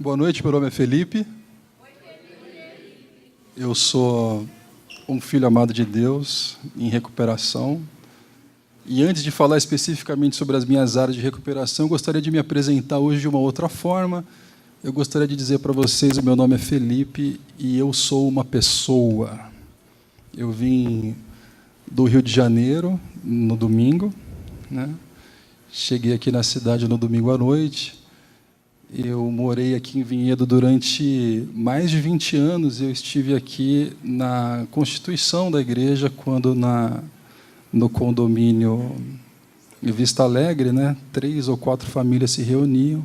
Boa noite, meu nome é Felipe. Eu sou um filho amado de Deus, em recuperação. E antes de falar especificamente sobre as minhas áreas de recuperação, eu gostaria de me apresentar hoje de uma outra forma. Eu gostaria de dizer para vocês, o meu nome é Felipe e eu sou uma pessoa. Eu vim do Rio de Janeiro no domingo, né? Cheguei aqui na cidade no domingo à noite. Eu morei aqui em Vinhedo durante mais de 20 anos. Eu estive aqui na constituição da igreja, quando no condomínio em Vista Alegre, né, 3 ou 4 famílias se reuniam.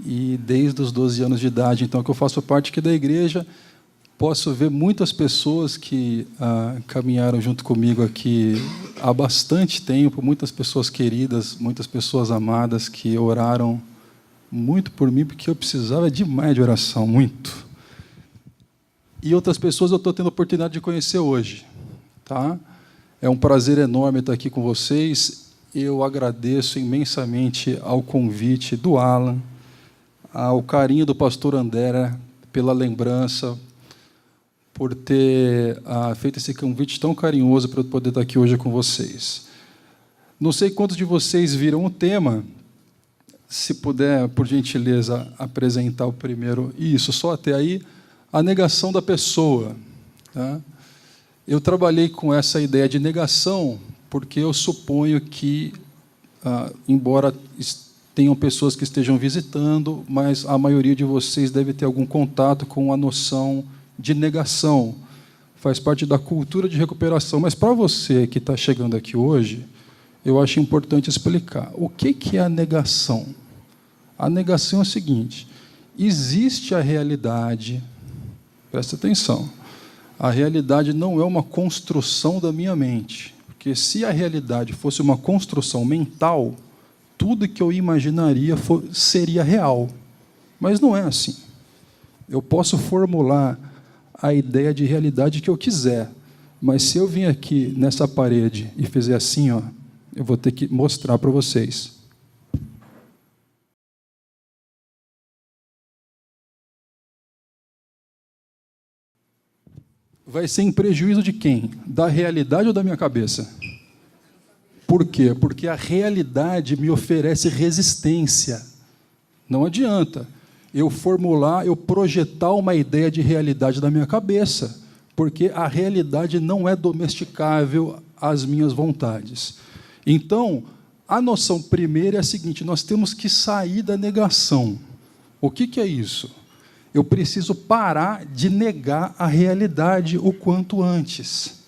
E desde os 12 anos de idade, então, que eu faço parte aqui da igreja, posso ver muitas pessoas que caminharam junto comigo aqui há bastante tempo, muitas pessoas queridas, muitas pessoas amadas que oraram muito por mim, porque eu precisava demais de oração, muito. E outras pessoas eu estou tendo a oportunidade de conhecer hoje. Tá? É um prazer enorme estar aqui com vocês. Eu agradeço imensamente ao convite do Alan, ao carinho do pastor André, pela lembrança, por ter feito esse convite tão carinhoso para eu poder estar aqui hoje com vocês. Não sei quantos de vocês viram o tema. Se puder, por gentileza, apresentar o primeiro. Isso, só até aí, a negação da pessoa. Tá? Eu trabalhei com essa ideia de negação porque eu suponho que, embora tenham pessoas que estejam visitando, mas a maioria de vocês deve ter algum contato com a noção de negação. Faz parte da cultura de recuperação. Mas, para você que está chegando aqui hoje, eu acho importante explicar. O que é a negação? A negação é o seguinte: existe a realidade, presta atenção, a realidade não é uma construção da minha mente, porque se a realidade fosse uma construção mental, tudo que eu imaginaria seria real, mas não é assim. Eu posso formular a ideia de realidade que eu quiser, mas se eu vim aqui nessa parede e fizer assim, ó, eu vou ter que mostrar para vocês. Vai ser em prejuízo de quem? Da realidade ou da minha cabeça? Por quê? Porque a realidade me oferece resistência. Não adianta eu formular, eu projetar uma ideia de realidade da minha cabeça, porque a realidade não é domesticável às minhas vontades. Então, a noção primeira é a seguinte: nós temos que sair da negação. O que é isso? Eu preciso parar de negar a realidade o quanto antes.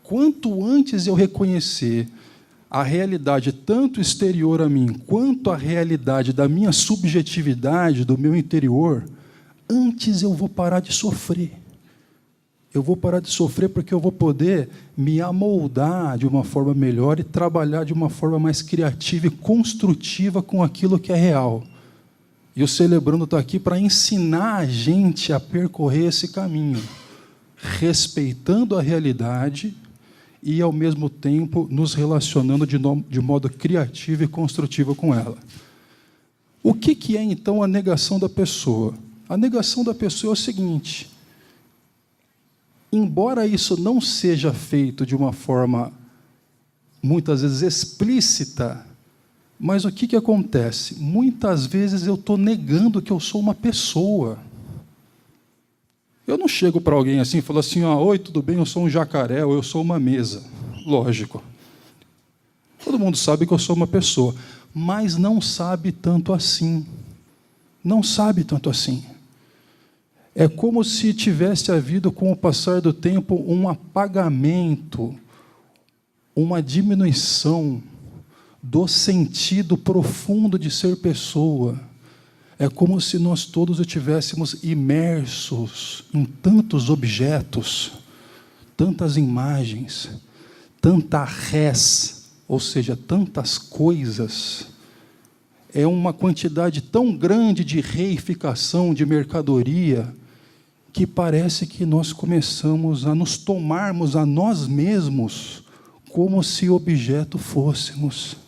Quanto antes eu reconhecer a realidade tanto exterior a mim, quanto a realidade da minha subjetividade, do meu interior, antes eu vou parar de sofrer. Eu vou parar de sofrer porque eu vou poder me amoldar de uma forma melhor e trabalhar de uma forma mais criativa e construtiva com aquilo que é real. E o Celebrando está aqui para ensinar a gente a percorrer esse caminho, respeitando a realidade e, ao mesmo tempo, nos relacionando de modo criativo e construtivo com ela. O que é, então, a negação da pessoa? A negação da pessoa é o seguinte: embora isso não seja feito de uma forma, muitas vezes, explícita, mas o que acontece? Muitas vezes eu estou negando que eu sou uma pessoa. Eu não chego para alguém assim e falo assim: oi, tudo bem, eu sou um jacaré, ou eu sou uma mesa. Lógico. Todo mundo sabe que eu sou uma pessoa, mas não sabe tanto assim. Não sabe tanto assim. É como se tivesse havido, com o passar do tempo, um apagamento, uma diminuição do sentido profundo de ser pessoa. É como se nós todos estivéssemos imersos em tantos objetos, tantas imagens, tanta res, ou seja, tantas coisas. É uma quantidade tão grande de reificação de mercadoria que parece que nós começamos a nos tomarmos a nós mesmos como se objeto fôssemos.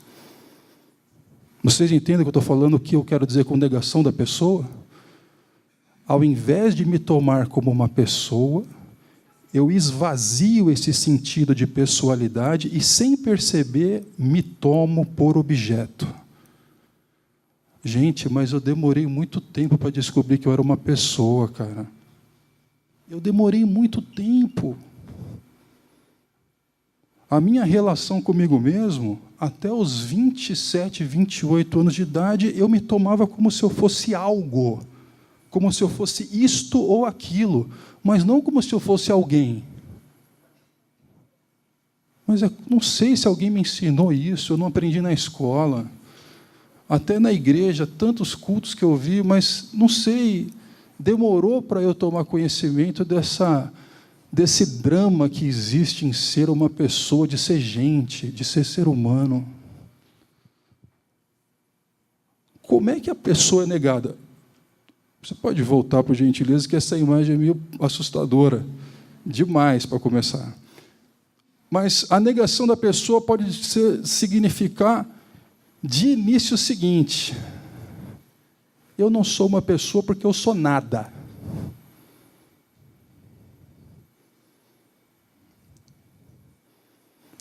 Vocês entendem o que eu estou falando, o que eu quero dizer com negação da pessoa? ao invés de me tomar como uma pessoa, eu esvazio esse sentido de pessoalidade e, sem perceber, me tomo por objeto. Gente, mas eu demorei muito tempo para descobrir que eu era uma pessoa, cara. Eu demorei muito tempo. A minha relação comigo mesmo, até os 27, 28 anos de idade, eu me tomava como se eu fosse algo, como se eu fosse isto ou aquilo, mas não como se eu fosse alguém. Mas eu não sei se alguém me ensinou isso, eu não aprendi na escola. Até na igreja, tantos cultos que eu vi, mas não sei, demorou para eu tomar conhecimento desse drama que existe em ser uma pessoa, de ser gente, de ser humano. Como é que a pessoa é negada? Você pode voltar, por gentileza, que essa imagem é meio assustadora, demais para começar. Mas a negação da pessoa pode significar, de início, o seguinte: eu não sou uma pessoa porque eu sou nada.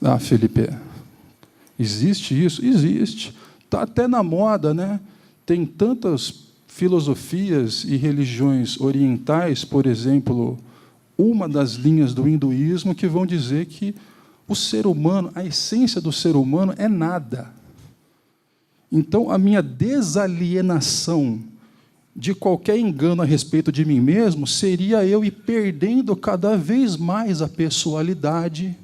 Ah, Felipe, existe isso? Existe. Está até na moda, né? Tem tantas filosofias e religiões orientais, por exemplo, uma das linhas do hinduísmo, que vão dizer que o ser humano, a essência do ser humano é nada. Então, a minha desalienação de qualquer engano a respeito de mim mesmo seria eu ir perdendo cada vez mais a pessoalidade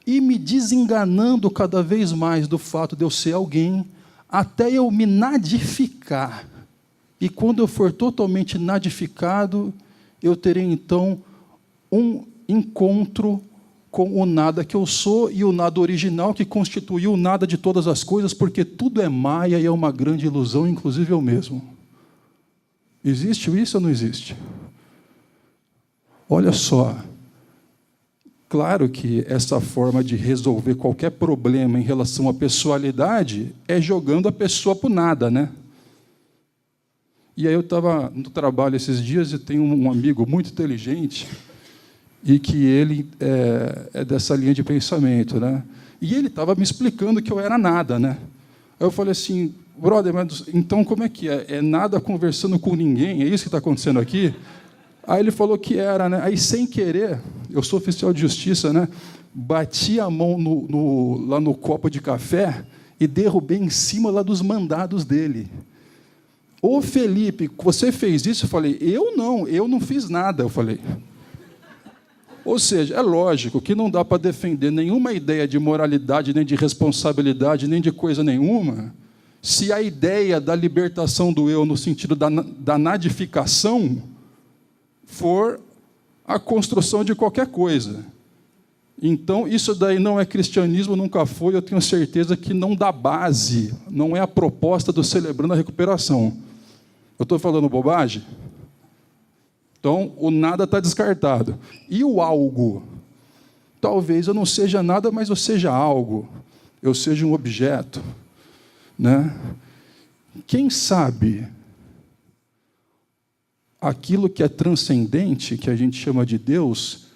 e me desenganando cada vez mais do fato de eu ser alguém, até eu me nadificar. E quando eu for totalmente nadificado, eu terei então um encontro com o nada que eu sou e o nada original que constituiu o nada de todas as coisas, porque tudo é maia e é uma grande ilusão, inclusive eu mesmo. Existe isso ou não existe? Olha só. Claro que essa forma de resolver qualquer problema em relação à pessoalidade é jogando a pessoa para o nada, né? E aí eu estava no trabalho esses dias e tenho um amigo muito inteligente e que ele é dessa linha de pensamento, né? E ele estava me explicando que eu era nada, né? Aí eu falei assim: brother, mas então como é que é? É nada conversando com ninguém? É isso que está acontecendo aqui? Aí ele falou que era, né? Aí, sem querer, eu sou oficial de justiça, né? Bati a mão lá no copo de café e derrubei em cima lá dos mandados dele. Ô, Felipe, você fez isso? Eu falei: eu não fiz nada, eu falei. Ou seja, é lógico que não dá para defender nenhuma ideia de moralidade, nem de responsabilidade, nem de coisa nenhuma, se a ideia da libertação do eu, no sentido da nadificação, for a construção de qualquer coisa. Então, isso daí não é cristianismo, nunca foi, eu tenho certeza que não dá base, não é a proposta do Celebrando a Recuperação. Eu estou falando bobagem? Então, o nada está descartado. E o algo? Talvez eu não seja nada, mas eu seja algo. Eu seja um objeto. Né? Quem sabe aquilo que é transcendente, que a gente chama de Deus,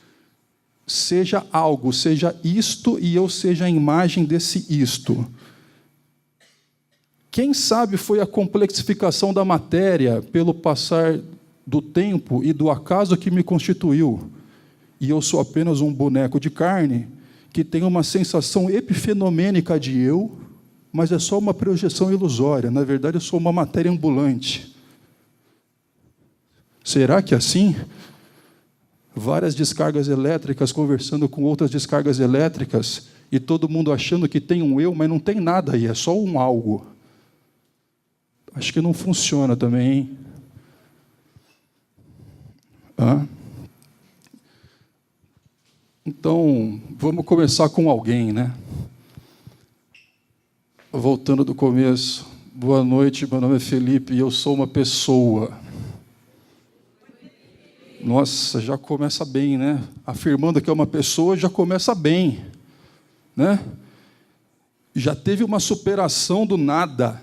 seja algo, seja isto e eu seja a imagem desse isto. Quem sabe foi a complexificação da matéria pelo passar do tempo e do acaso que me constituiu. E eu sou apenas um boneco de carne que tem uma sensação epifenomênica de eu, mas é só uma projeção ilusória. Na verdade, eu sou uma matéria ambulante. Será que é assim? Várias descargas elétricas conversando com outras descargas elétricas e todo mundo achando que tem um eu, mas não tem nada aí, é só um algo. Acho que não funciona também, hein? Então, vamos começar com alguém, né? Voltando do começo. Boa noite, meu nome é Felipe e eu sou uma pessoa. Nossa, já começa bem, né? Afirmando que é uma pessoa, já começa bem, né? Já teve uma superação do nada.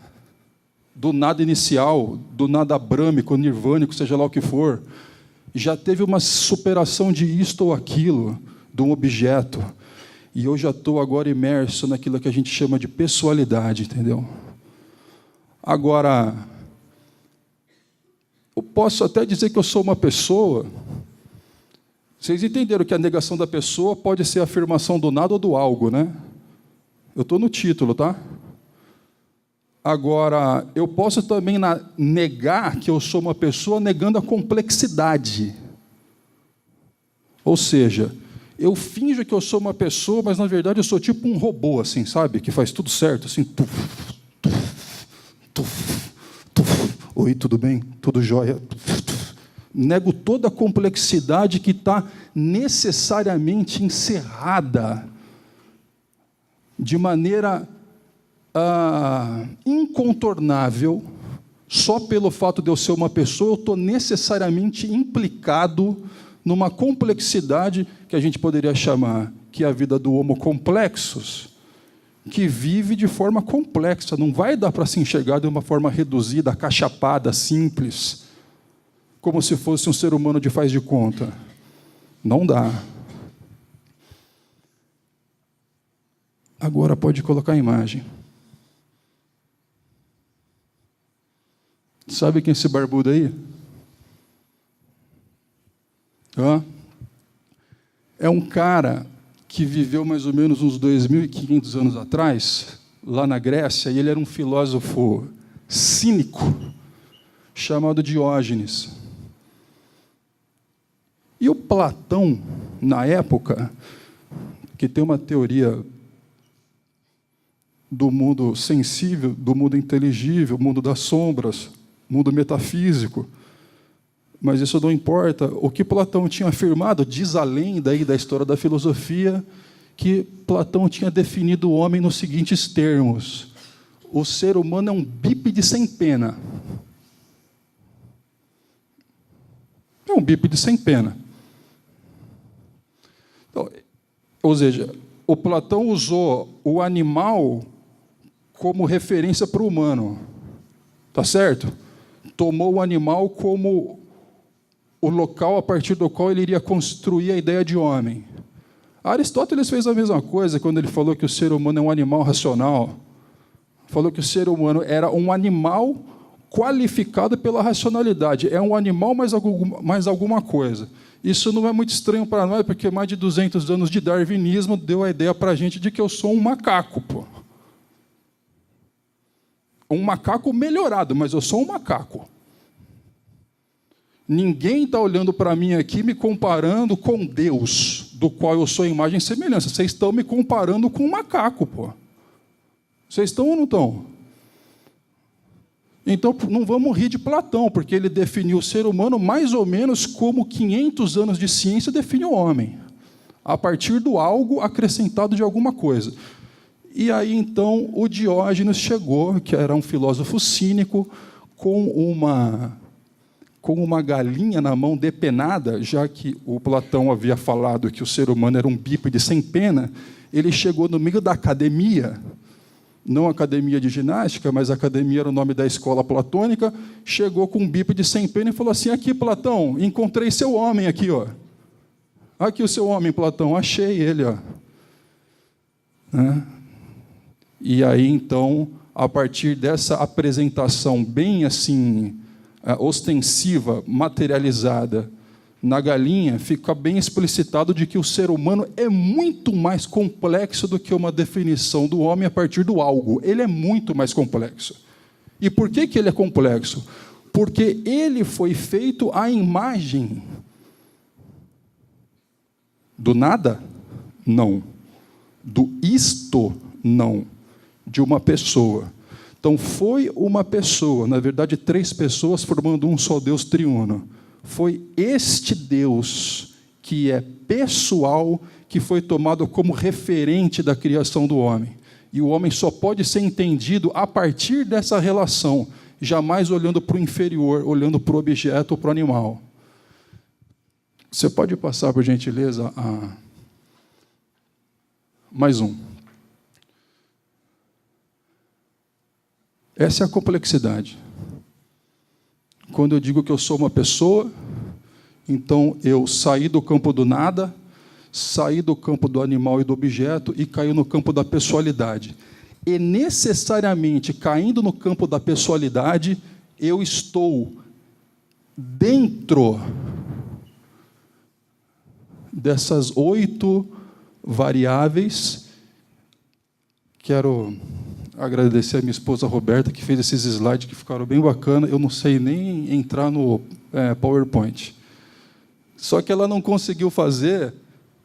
do nada inicial, do nada brâmico, nirvânico, seja lá o que for, já teve uma superação de isto ou aquilo, de um objeto, e eu já estou agora imerso naquilo que a gente chama de pessoalidade, entendeu? Agora, eu posso até dizer que eu sou uma pessoa. Vocês entenderam que a negação da pessoa pode ser a afirmação do nada ou do algo, né? Eu estou no título, tá? Agora, eu posso também negar que eu sou uma pessoa negando a complexidade. Ou seja, eu finjo que eu sou uma pessoa, mas na verdade eu sou tipo um robô, assim, sabe? Que faz tudo certo, assim. Oi, tudo bem? Tudo jóia? Nego toda a complexidade que está necessariamente encerrada de maneira incontornável. Só pelo fato de eu ser uma pessoa, eu estou necessariamente implicado numa complexidade que a gente poderia chamar que é a vida do homo complexus, que vive de forma complexa. Não vai dar para se enxergar de uma forma reduzida, acachapada, simples, como se fosse um ser humano de faz de conta. Não dá. Agora pode colocar a imagem. Sabe quem é esse barbudo aí? É um cara que viveu mais ou menos uns 2.500 anos atrás, lá na Grécia, e ele era um filósofo cínico, chamado Diógenes. E o Platão, na época, que tem uma teoria do mundo sensível, do mundo inteligível, mundo das sombras, mundo metafísico, mas isso não importa. O que Platão tinha afirmado, diz a lenda aí da história da filosofia, que Platão tinha definido o homem nos seguintes termos: o ser humano é um bípede sem pena. É um bípede sem pena. Então, ou seja, o Platão usou o animal como referência para o humano. Tá certo? Tomou o animal como o local a partir do qual ele iria construir a ideia de homem. Aristóteles fez a mesma coisa quando ele falou que o ser humano é um animal racional. Falou que o ser humano era um animal qualificado pela racionalidade. É um animal mais alguma coisa. Isso não é muito estranho para nós, porque mais de 200 anos de darwinismo deu a ideia para a gente de que eu sou um macaco. Pô. Um macaco melhorado, mas eu sou um macaco. Ninguém está olhando para mim aqui me comparando com Deus, do qual eu sou imagem e semelhança. Vocês estão me comparando com um macaco, pô. Vocês estão ou não estão? Então, não vamos rir de Platão, porque ele definiu o ser humano mais ou menos como 500 anos de ciência define o homem, a partir do algo acrescentado de alguma coisa. E aí, então, o Diógenes chegou, que era um filósofo cínico, com uma galinha na mão depenada, já que o Platão havia falado que o ser humano era um bípede sem pena. Ele chegou no meio da academia, não academia de ginástica, mas academia era o nome da escola platônica, chegou com um bípede sem pena e falou assim: aqui, Platão, encontrei seu homem aqui, ó. Aqui o seu homem, Platão, achei ele, ó. E aí, então, a partir dessa apresentação bem assim ostensiva, materializada na galinha, fica bem explicitado de que o ser humano é muito mais complexo do que uma definição do homem a partir do algo. Ele é muito mais complexo. E por que ele é complexo? Porque ele foi feito à imagem do nada? Não. Do isto? Não. De uma pessoa. Então, foi uma pessoa, na verdade, 3 pessoas formando um só Deus triuno. Foi este Deus, que é pessoal, que foi tomado como referente da criação do homem. E o homem só pode ser entendido a partir dessa relação, jamais olhando para o inferior, olhando para o objeto ou para o animal. Você pode passar, por gentileza, mais um. Essa é a complexidade. Quando eu digo que eu sou uma pessoa, então eu saí do campo do nada, saí do campo do animal e do objeto e caí no campo da pessoalidade. E necessariamente, caindo no campo da pessoalidade, eu estou dentro dessas 8 variáveis. Quero agradecer a minha esposa Roberta, que fez esses slides que ficaram bem bacanas. Eu não sei nem entrar no PowerPoint. Só que ela não conseguiu fazer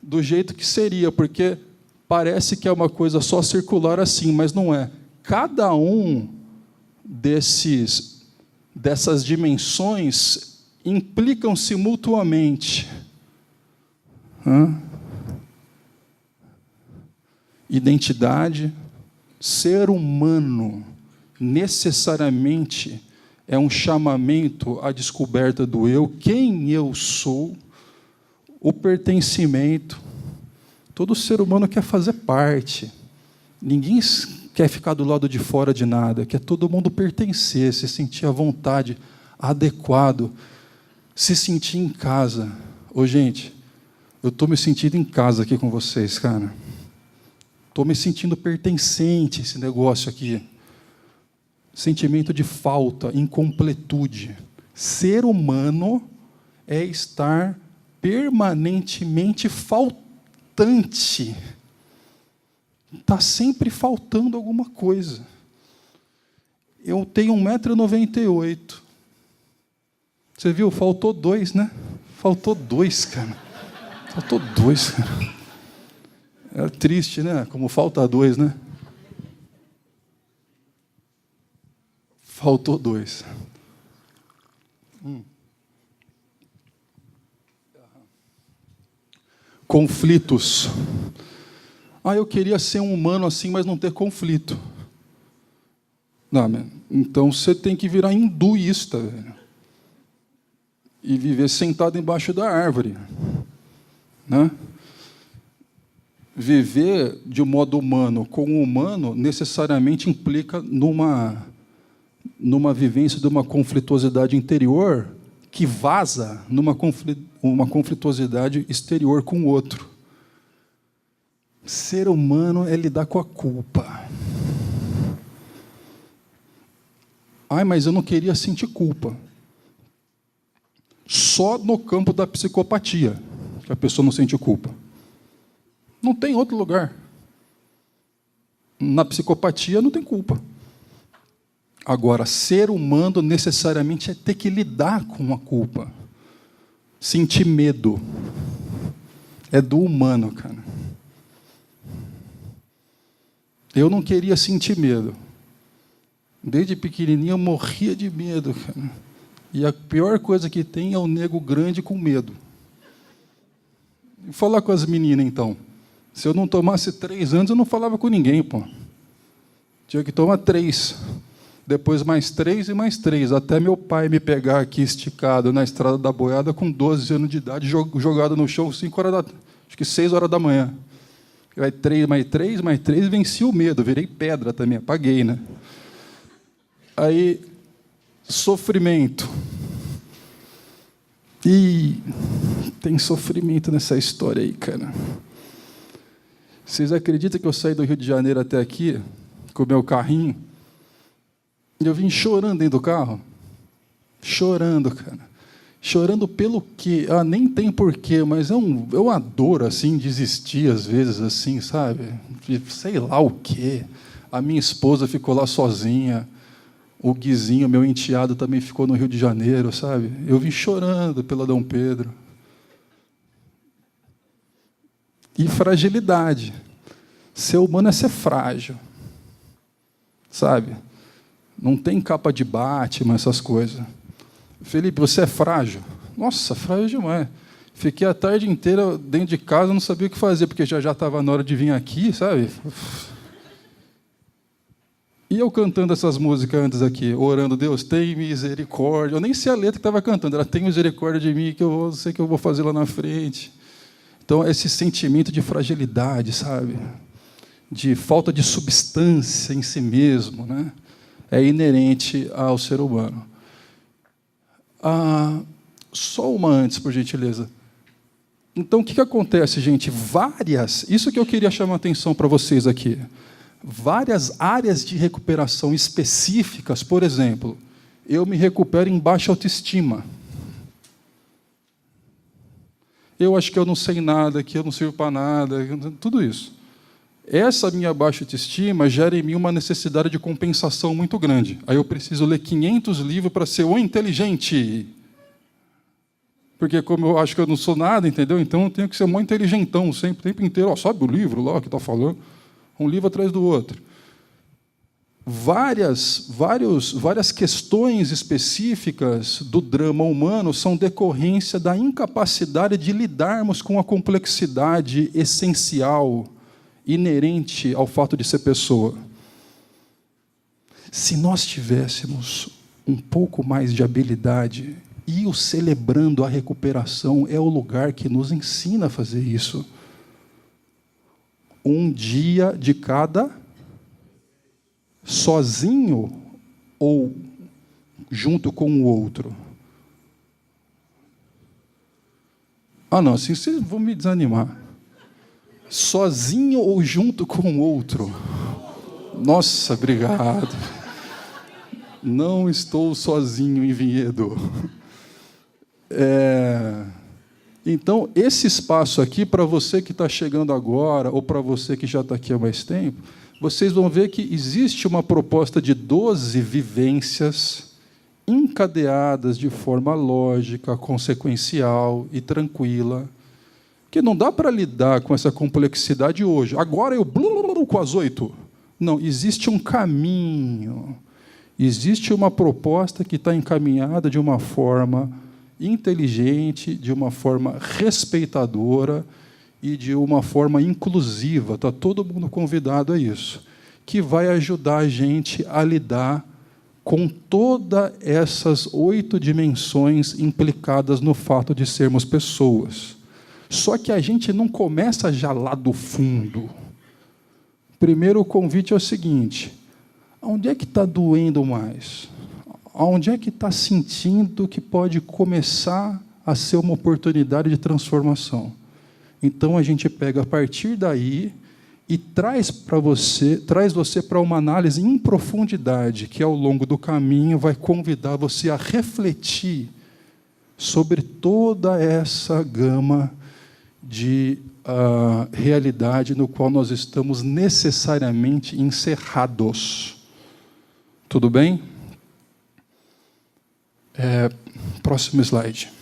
do jeito que seria, porque parece que é uma coisa só circular assim, mas não é. Cada um dessas dimensões implicam-se mutuamente. Identidade, ser humano, necessariamente é um chamamento à descoberta do eu, quem eu sou, o pertencimento. Todo ser humano quer fazer parte. Ninguém quer ficar do lado de fora de nada, quer todo mundo pertencer, se sentir à vontade, adequado, se sentir em casa. Ô, gente, eu estou me sentindo em casa aqui com vocês, cara. Estou me sentindo pertencente a esse negócio aqui. Sentimento de falta, incompletude. Ser humano é estar permanentemente faltante. Está sempre faltando alguma coisa. Eu tenho 1,98 m. Você viu? Faltou 2, né? Faltou 2, cara. Faltou 2, cara. É triste, né? Como falta 2, né? Faltou 2. Conflitos. Eu queria ser um humano assim, mas não ter conflito. Não, então você tem que virar hinduísta, velho. E viver sentado embaixo da árvore. Né? Viver de um modo humano com o humano necessariamente implica numa vivência de uma conflituosidade interior que vaza numa uma conflituosidade exterior com o outro. Ser humano é lidar com a culpa. Mas eu não queria sentir culpa. Só no campo da psicopatia que a pessoa não sente culpa. Não tem outro lugar. Na psicopatia não tem culpa. Agora, ser humano necessariamente é ter que lidar com a culpa. Sentir medo. É do humano, cara. Eu não queria sentir medo. Desde pequenininho eu morria de medo, cara. E a pior coisa que tem é o nego grande com medo. Vou falar com as meninas, então. Se eu não tomasse 3 anos, eu não falava com ninguém, pô. Tinha que tomar 3. Depois mais 3 e mais 3. Até meu pai me pegar aqui esticado na estrada da boiada com 12 anos de idade, jogado no chão 6 horas da manhã. Vai 3, mais 3, mais 3, venci o medo, virei pedra também, apaguei, né? Aí, sofrimento. E tem sofrimento nessa história aí, cara. Vocês acreditam que eu saí do Rio de Janeiro até aqui, com o meu carrinho, e eu vim chorando dentro do carro? Chorando, cara. Chorando pelo quê? Nem tem porquê, mas é uma dor, assim, desistir às vezes, assim, sabe? Sei lá o quê. A minha esposa ficou lá sozinha. O Guizinho, meu enteado, também ficou no Rio de Janeiro, sabe? Eu vim chorando pela Dom Pedro. E fragilidade. Ser humano é ser frágil. Sabe? Não tem capa de Batman, essas coisas. Felipe, você é frágil? Nossa, frágil demais. Fiquei a tarde inteira dentro de casa, não sabia o que fazer, porque já estava na hora de vir aqui, sabe? E eu cantando essas músicas antes aqui, orando, Deus, tem misericórdia. Eu nem sei a letra que estava cantando, ela tem misericórdia de mim, que eu sei que eu vou fazer lá na frente. Então, esse sentimento de fragilidade, sabe? De falta de substância em si mesmo, né? é inerente ao ser humano. Só uma antes, por gentileza. Então, o que acontece, gente? Isso que eu queria chamar a atenção para vocês aqui. Várias áreas de recuperação específicas, por exemplo, eu me recupero em baixa autoestima. Eu acho que eu não sei nada, que eu não sirvo para nada, tudo isso. Essa minha baixa autoestima gera em mim uma necessidade de compensação muito grande. Aí eu preciso ler 500 livros para ser o inteligente. Porque como eu acho que eu não sou nada, entendeu? Então eu tenho que ser muito inteligentão sempre, o tempo inteiro. Sabe o livro lá que está falando? Um livro atrás do outro. Várias questões específicas do drama humano são decorrência da incapacidade de lidarmos com a complexidade essencial, inerente ao fato de ser pessoa. Se nós tivéssemos um pouco mais de habilidade, e o Celebrando a Recuperação é o lugar que nos ensina a fazer isso. Um dia de cada, sozinho ou junto com o outro? Não, assim vocês vão me desanimar. Sozinho ou junto com o outro? Nossa, obrigado. Não estou sozinho em Vinhedo. Então, esse espaço aqui, para você que está chegando agora, ou para você que já está aqui há mais tempo, vocês vão ver que existe uma proposta de 12 vivências encadeadas de forma lógica, consequencial e tranquila, que não dá para lidar com essa complexidade hoje. Agora eu com as 8. Não, existe um caminho, existe uma proposta que está encaminhada de uma forma inteligente, de uma forma respeitadora e de uma forma inclusiva. Está todo mundo convidado a isso, que vai ajudar a gente a lidar com todas essas 8 dimensões implicadas no fato de sermos pessoas. Só que a gente não começa já lá do fundo. Primeiro, o convite é o seguinte: onde é que está doendo mais? Onde é que está sentindo que pode começar a ser uma oportunidade de transformação? Então, a gente pega a partir daí e traz você para uma análise em profundidade, que ao longo do caminho vai convidar você a refletir sobre toda essa gama de realidade no qual nós estamos necessariamente encerrados. Tudo bem? Próximo slide.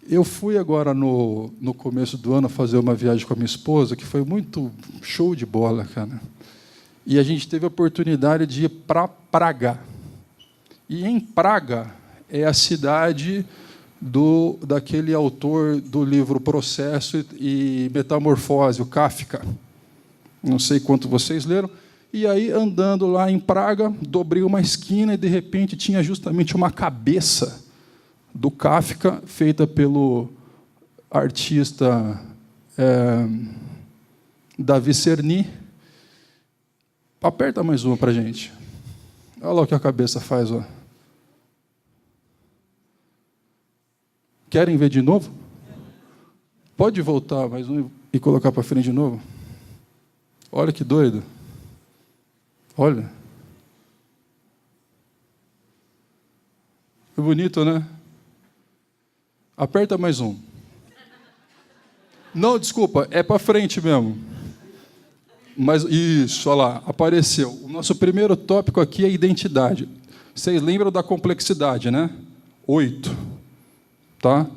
Eu fui agora, no começo do ano, fazer uma viagem com a minha esposa, que foi muito show de bola, cara. E a gente teve a oportunidade de ir para Praga. E em Praga é a cidade daquele autor do livro Processo e Metamorfose, o Kafka. Não sei quanto vocês leram. E aí, andando lá em Praga, dobrei uma esquina e, de repente, tinha justamente uma cabeça do Kafka, feita pelo artista Davi Cerny. Aperta mais uma para a gente. Olha lá o que a cabeça faz. Ó. Querem ver de novo? Pode voltar mais um e colocar para frente de novo? Olha que doido. Olha. É bonito, né? Aperta mais um. Não, desculpa, é para frente mesmo. Mas isso, olha lá, apareceu. O nosso primeiro tópico aqui é identidade. Vocês lembram da complexidade, né? 8. Tá?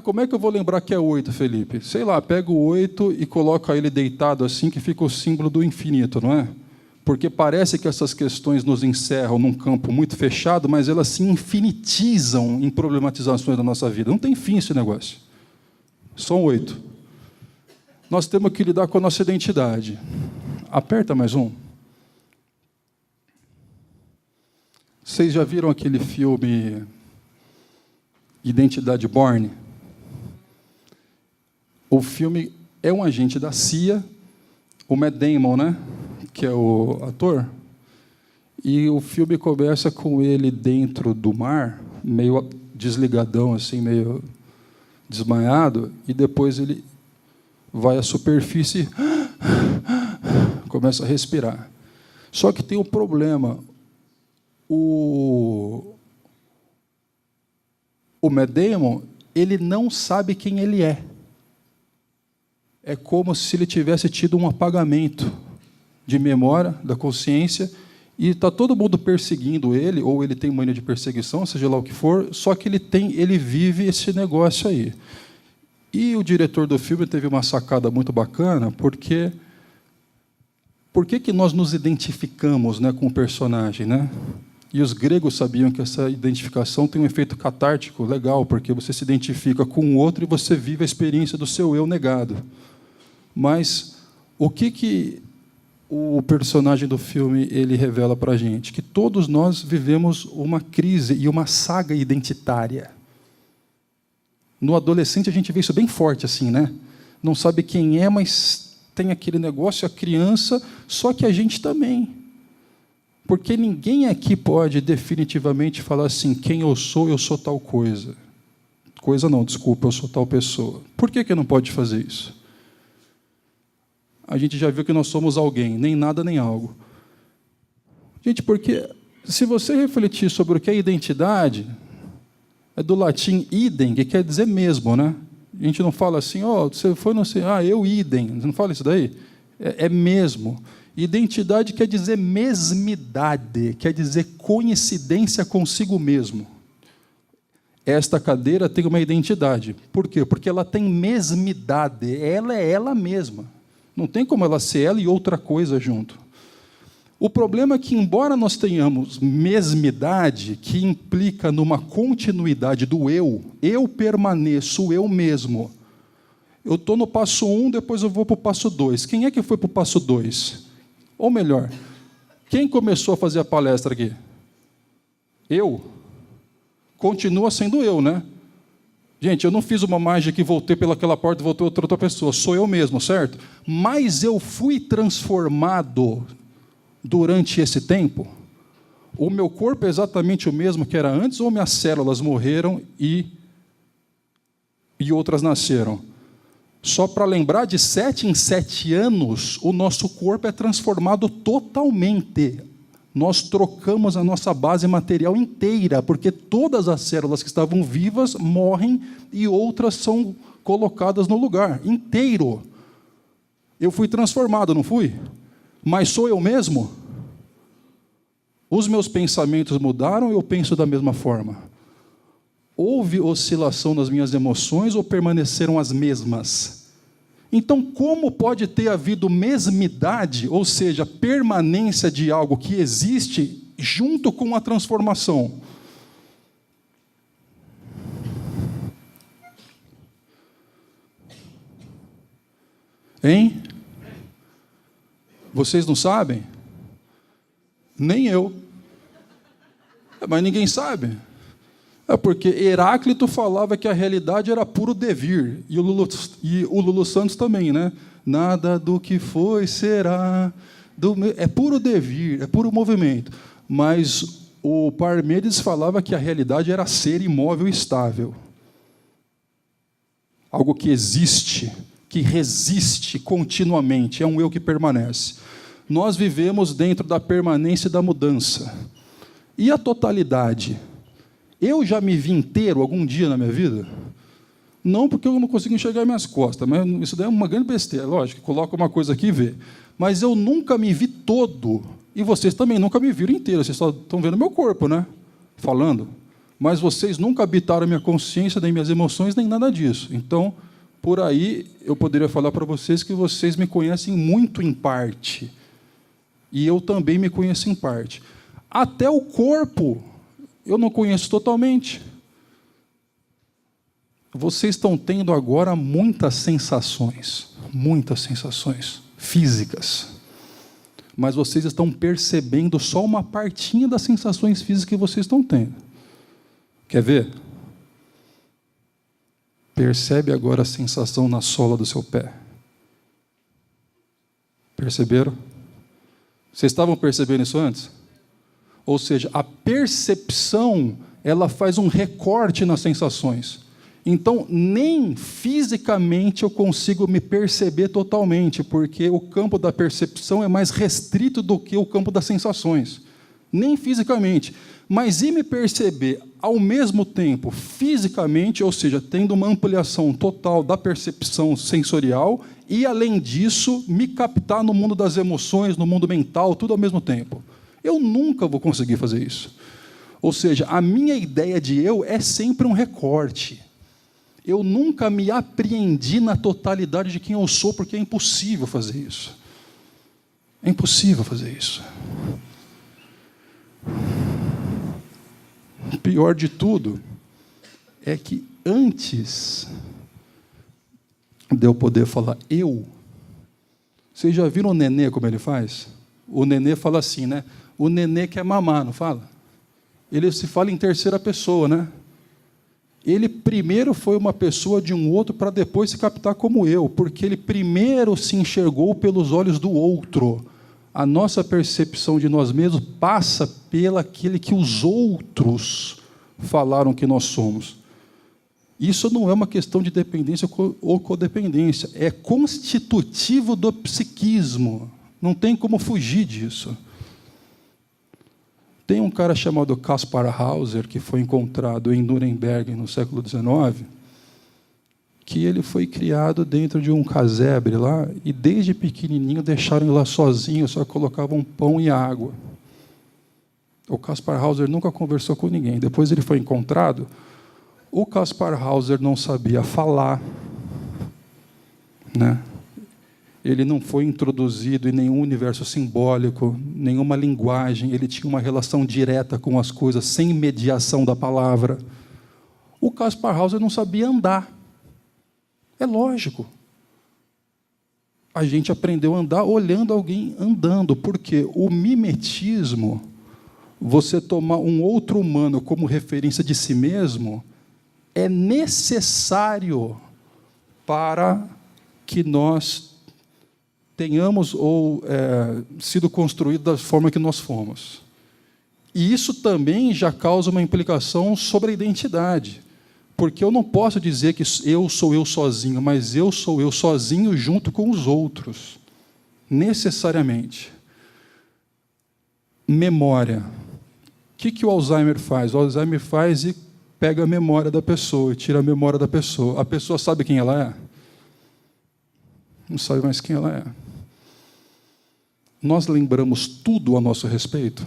Como é que eu vou lembrar que é 8, Felipe? Sei lá, pega o 8 e coloca ele deitado assim, que fica o símbolo do infinito, não é? Porque parece que essas questões nos encerram num campo muito fechado, mas elas se infinitizam em problematizações da nossa vida. Não tem fim esse negócio. São 8. Nós temos que lidar com a nossa identidade. Aperta mais um. Vocês já viram aquele filme Identidade Bourne? O filme é um agente da CIA, o Matt Damon, né? que é o ator, e o filme começa com ele dentro do mar, meio desligadão, assim, meio desmaiado, e depois ele vai à superfície e começa a respirar. Só que tem um problema. O Matt Damon, ele não sabe quem ele é. É como se ele tivesse tido um apagamento de memória, da consciência, e está todo mundo perseguindo ele, ou ele tem mania de perseguição, seja lá o que for, só que ele vive esse negócio aí. E o diretor do filme teve uma sacada muito bacana, porque por que nós nos identificamos, né, com o personagem, né? E os gregos sabiam que essa identificação tem um efeito catártico legal, porque você se identifica com o outro e você vive a experiência do seu eu negado. Mas o que o personagem do filme ele revela para a gente? Que todos nós vivemos uma crise e uma saga identitária. No adolescente a gente vê isso bem forte assim, né? Não sabe quem é, mas tem aquele negócio, a criança, só que a gente também. Porque ninguém aqui pode definitivamente falar assim, quem eu sou tal coisa. Coisa não, desculpa, eu sou tal pessoa. Por que não pode fazer isso? A gente já viu que nós somos alguém, nem nada nem algo. Gente, porque se você refletir sobre o que é identidade, é do latim idem, que quer dizer mesmo, né? A gente não fala assim, você foi, não sei, eu idem. Você não fala isso daí? É mesmo. Identidade quer dizer mesmidade, quer dizer coincidência consigo mesmo. Esta cadeira tem uma identidade. Por quê? Porque ela tem mesmidade, ela é ela mesma. Não tem como ela ser ela e outra coisa junto. O problema é que, embora nós tenhamos mesmidade, que implica numa continuidade do eu permaneço eu mesmo. Eu estou no passo 1, depois eu vou para o passo 2. Quem é que foi para o passo 2? Ou melhor, quem começou a fazer a palestra aqui? Eu. Continua sendo eu, né? Gente, eu não fiz uma mágica e voltei pelaquela porta e voltou outra pessoa. Sou eu mesmo, certo? Mas eu fui transformado durante esse tempo. O meu corpo é exatamente o mesmo que era antes, ou minhas células morreram e outras nasceram? Só para lembrar, de 7 em 7 anos, o nosso corpo é transformado totalmente. Nós trocamos a nossa base material inteira, porque todas as células que estavam vivas morrem e outras são colocadas no lugar, inteiro. Eu fui transformado, não fui? Mas sou eu mesmo? Os meus pensamentos mudaram, eu penso da mesma forma. Houve oscilação nas minhas emoções ou permaneceram as mesmas? Então, como pode ter havido mesmidade, ou seja, permanência de algo que existe junto com a transformação? Hein? Vocês não sabem? Nem eu. Mas ninguém sabe. É porque Heráclito falava que a realidade era puro devir. E o Lulu Santos também, né? Nada do que foi será. É puro devir, é puro movimento. Mas o Parmênides falava que a realidade era ser imóvel e estável. Algo que existe, que resiste continuamente. É um eu que permanece. Nós vivemos dentro da permanência e da mudança. E a totalidade? Eu já me vi inteiro algum dia na minha vida? Não, porque eu não consigo enxergar minhas costas, mas isso daí é uma grande besteira, lógico, coloca uma coisa aqui e vê. Mas eu nunca me vi todo, e vocês também nunca me viram inteiro, vocês só estão vendo meu corpo, né? Falando. Mas vocês nunca habitaram a minha consciência, nem minhas emoções, nem nada disso. Então, por aí, eu poderia falar para vocês que vocês me conhecem muito em parte. E eu também me conheço em parte. Até o corpo eu não conheço totalmente. Vocês estão tendo agora muitas sensações físicas. Mas vocês estão percebendo só uma partinha das sensações físicas que vocês estão tendo. Quer ver? Percebe agora a sensação na sola do seu pé. Perceberam? Vocês estavam percebendo isso antes? Ou seja, a percepção, ela faz um recorte nas sensações. Então, nem fisicamente eu consigo me perceber totalmente, porque o campo da percepção é mais restrito do que o campo das sensações. Nem fisicamente. Mas e me perceber ao mesmo tempo fisicamente, ou seja, tendo uma ampliação total da percepção sensorial, e além disso, me captar no mundo das emoções, no mundo mental, tudo ao mesmo tempo. Eu nunca vou conseguir fazer isso. Ou seja, a minha ideia de eu é sempre um recorte. Eu nunca me apreendi na totalidade de quem eu sou, porque é impossível fazer isso. É impossível fazer isso. O pior de tudo é que antes de eu poder falar eu, vocês já viram o nenê como ele faz? O nenê fala assim, né? O nenê quer mamar, não fala? Ele se fala em terceira pessoa, né? Ele primeiro foi uma pessoa de um outro para depois se captar como eu, porque ele primeiro se enxergou pelos olhos do outro. A nossa percepção de nós mesmos passa pelaquele que os outros falaram que nós somos. Isso não é uma questão de dependência ou codependência, é constitutivo do psiquismo. Não tem como fugir disso. Tem um cara chamado Kaspar Hauser, que foi encontrado em Nuremberg no século XIX, que ele foi criado dentro de um casebre lá, e desde pequenininho deixaram ele lá sozinho, só colocavam pão e água. O Kaspar Hauser nunca conversou com ninguém. Depois ele foi encontrado. O Kaspar Hauser não sabia falar, né? Ele não foi introduzido em nenhum universo simbólico, nenhuma linguagem. Ele tinha uma relação direta com as coisas, sem mediação da palavra. O Kaspar Hauser não sabia andar. É lógico. A gente aprendeu a andar olhando alguém andando, porque o mimetismo, você tomar um outro humano como referência de si mesmo, é necessário para que nós tenhamos sido construídos da forma que nós fomos. E isso também já causa uma implicação sobre a identidade. Porque eu não posso dizer que eu sou eu sozinho, mas eu sou eu sozinho junto com os outros. Necessariamente. Memória. O que o Alzheimer faz? O Alzheimer faz e pega a memória da pessoa, e tira a memória da pessoa. A pessoa sabe quem ela é? Não sabe mais quem ela é. Nós lembramos tudo a nosso respeito?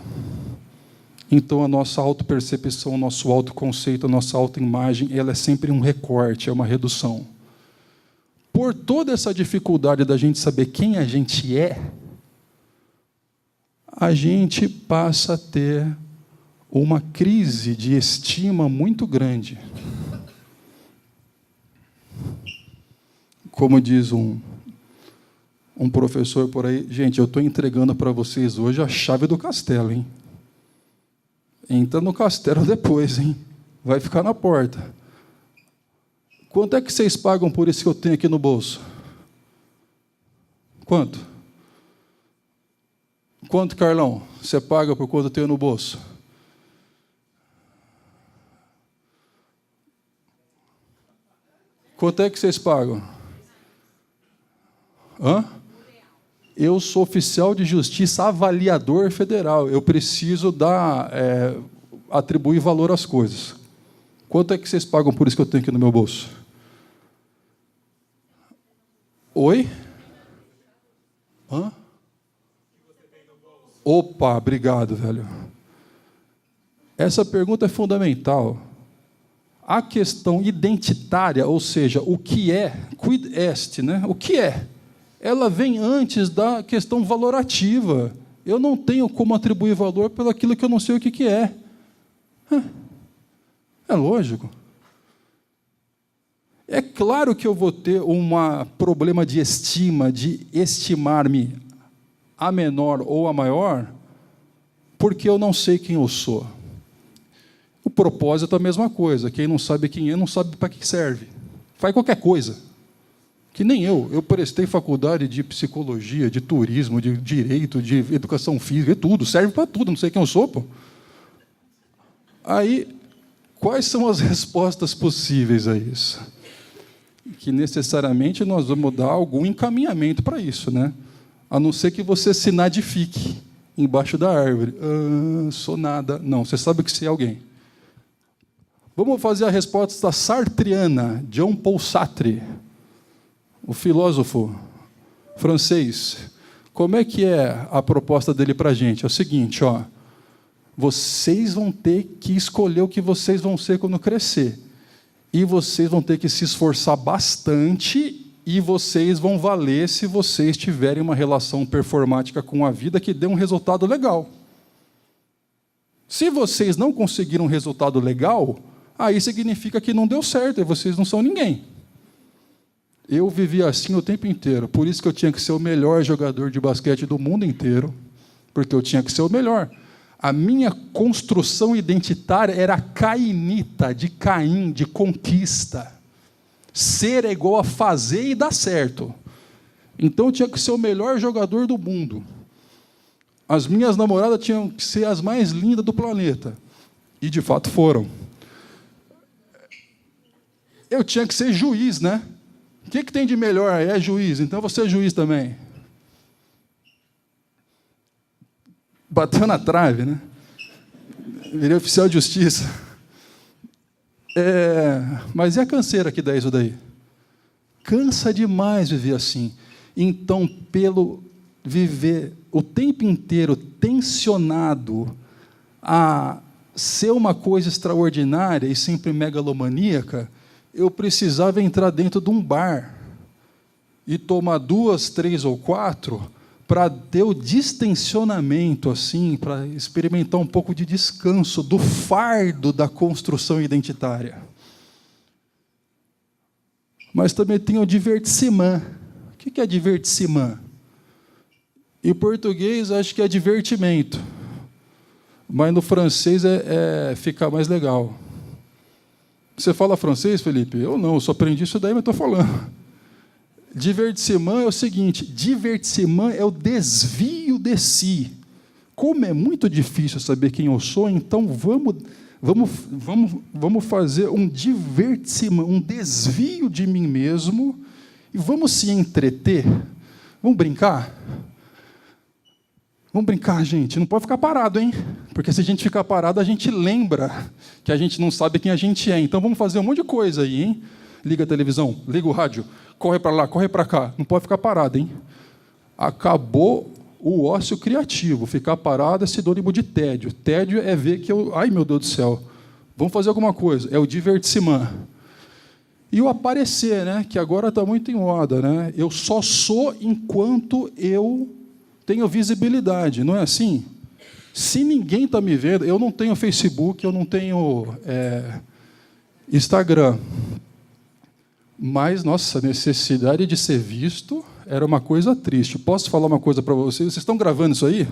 Então, a nossa autopercepção, o nosso autoconceito, a nossa autoimagem, ela é sempre um recorte, é uma redução. Por toda essa dificuldade da gente saber quem a gente é, a gente passa a ter uma crise de estima muito grande. Como diz um professor por aí, gente, eu estou entregando para vocês hoje a chave do castelo, hein? Entra no castelo depois, hein? Vai ficar na porta. Quanto é que vocês pagam por isso que eu tenho aqui no bolso? Quanto? Quanto, Carlão? Você paga por quanto eu tenho no bolso? Quanto é que vocês pagam? Hã? Eu sou oficial de justiça avaliador federal. Eu preciso atribuir valor às coisas. Quanto é que vocês pagam por isso que eu tenho aqui no meu bolso? Oi? Hã? Opa, obrigado, velho. Essa pergunta é fundamental. A questão identitária, ou seja, o que é, quid est, né? O que é? Ela vem antes da questão valorativa. Eu não tenho como atribuir valor pelo aquilo que eu não sei o que é. É lógico. É claro que eu vou ter um problema de estima, de estimar-me a menor ou a maior, porque eu não sei quem eu sou. O propósito é a mesma coisa. Quem não sabe quem é, não sabe para que serve. Faz qualquer coisa. Que nem eu prestei faculdade de psicologia, de turismo, de direito, de educação física, tudo, serve para tudo, não sei quem eu sou, pô. Aí, quais são as respostas possíveis a isso? Que necessariamente nós vamos dar algum encaminhamento para isso, né? A não ser que você se nadifique embaixo da árvore. Sou nada. Não, você sabe que você é alguém. Vamos fazer a resposta sartriana, Jean Paul Sartre, o filósofo francês. Como é que é a proposta dele para a gente? É o seguinte, ó, vocês vão ter que escolher o que vocês vão ser quando crescer. E vocês vão ter que se esforçar bastante e vocês vão valer se vocês tiverem uma relação performática com a vida que dê um resultado legal. Se vocês não conseguiram um resultado legal, aí significa que não deu certo e vocês não são ninguém. Eu vivia assim o tempo inteiro, por isso que eu tinha que ser o melhor jogador de basquete do mundo inteiro, porque eu tinha que ser o melhor. A minha construção identitária era cainita, de Caim, de conquista. Ser é igual a fazer e dar certo. Então eu tinha que ser o melhor jogador do mundo. As minhas namoradas tinham que ser as mais lindas do planeta. E, de fato, foram. Eu tinha que ser juiz, né? O que tem de melhor? É juiz, então você é juiz também. Bateu na trave, né? Virei oficial de justiça. Mas e a canseira que dá isso daí? Cansa demais viver assim. Então, pelo viver o tempo inteiro tensionado a ser uma coisa extraordinária e sempre megalomaníaca, eu precisava entrar dentro de um bar e tomar 2, 3 ou 4 para ter o distensionamento, assim, para experimentar um pouco de descanso do fardo da construção identitária. Mas também tem o divertissement. O que é divertissement? Em português, acho que é divertimento. Mas no francês fica mais legal. Você fala francês, Felipe? Eu não, eu só aprendi isso daí, mas estou falando. Divertissement é o seguinte, divertissement é o desvio de si. Como é muito difícil saber quem eu sou, então vamos fazer um divertissement, um desvio de mim mesmo, e vamos se entreter. Vamos brincar? Vamos brincar, gente. Não pode ficar parado, hein? Porque se a gente ficar parado, a gente lembra que a gente não sabe quem a gente é. Então vamos fazer um monte de coisa aí, hein? Liga a televisão, liga o rádio, corre para lá, corre para cá. Não pode ficar parado, hein? Acabou o ócio criativo. Ficar parado é sinônimo de tédio. Tédio é ver que eu... Ai, meu Deus do céu. Vamos fazer alguma coisa. É o divertissement. E o aparecer, né? Que agora está muito em moda, né? Eu só sou enquanto eu tenho visibilidade. Não é assim? Se ninguém está me vendo... Eu não tenho Facebook, eu não tenho Instagram. Mas, nossa, a necessidade de ser visto era uma coisa triste. Posso falar uma coisa para vocês? Vocês estão gravando isso aí?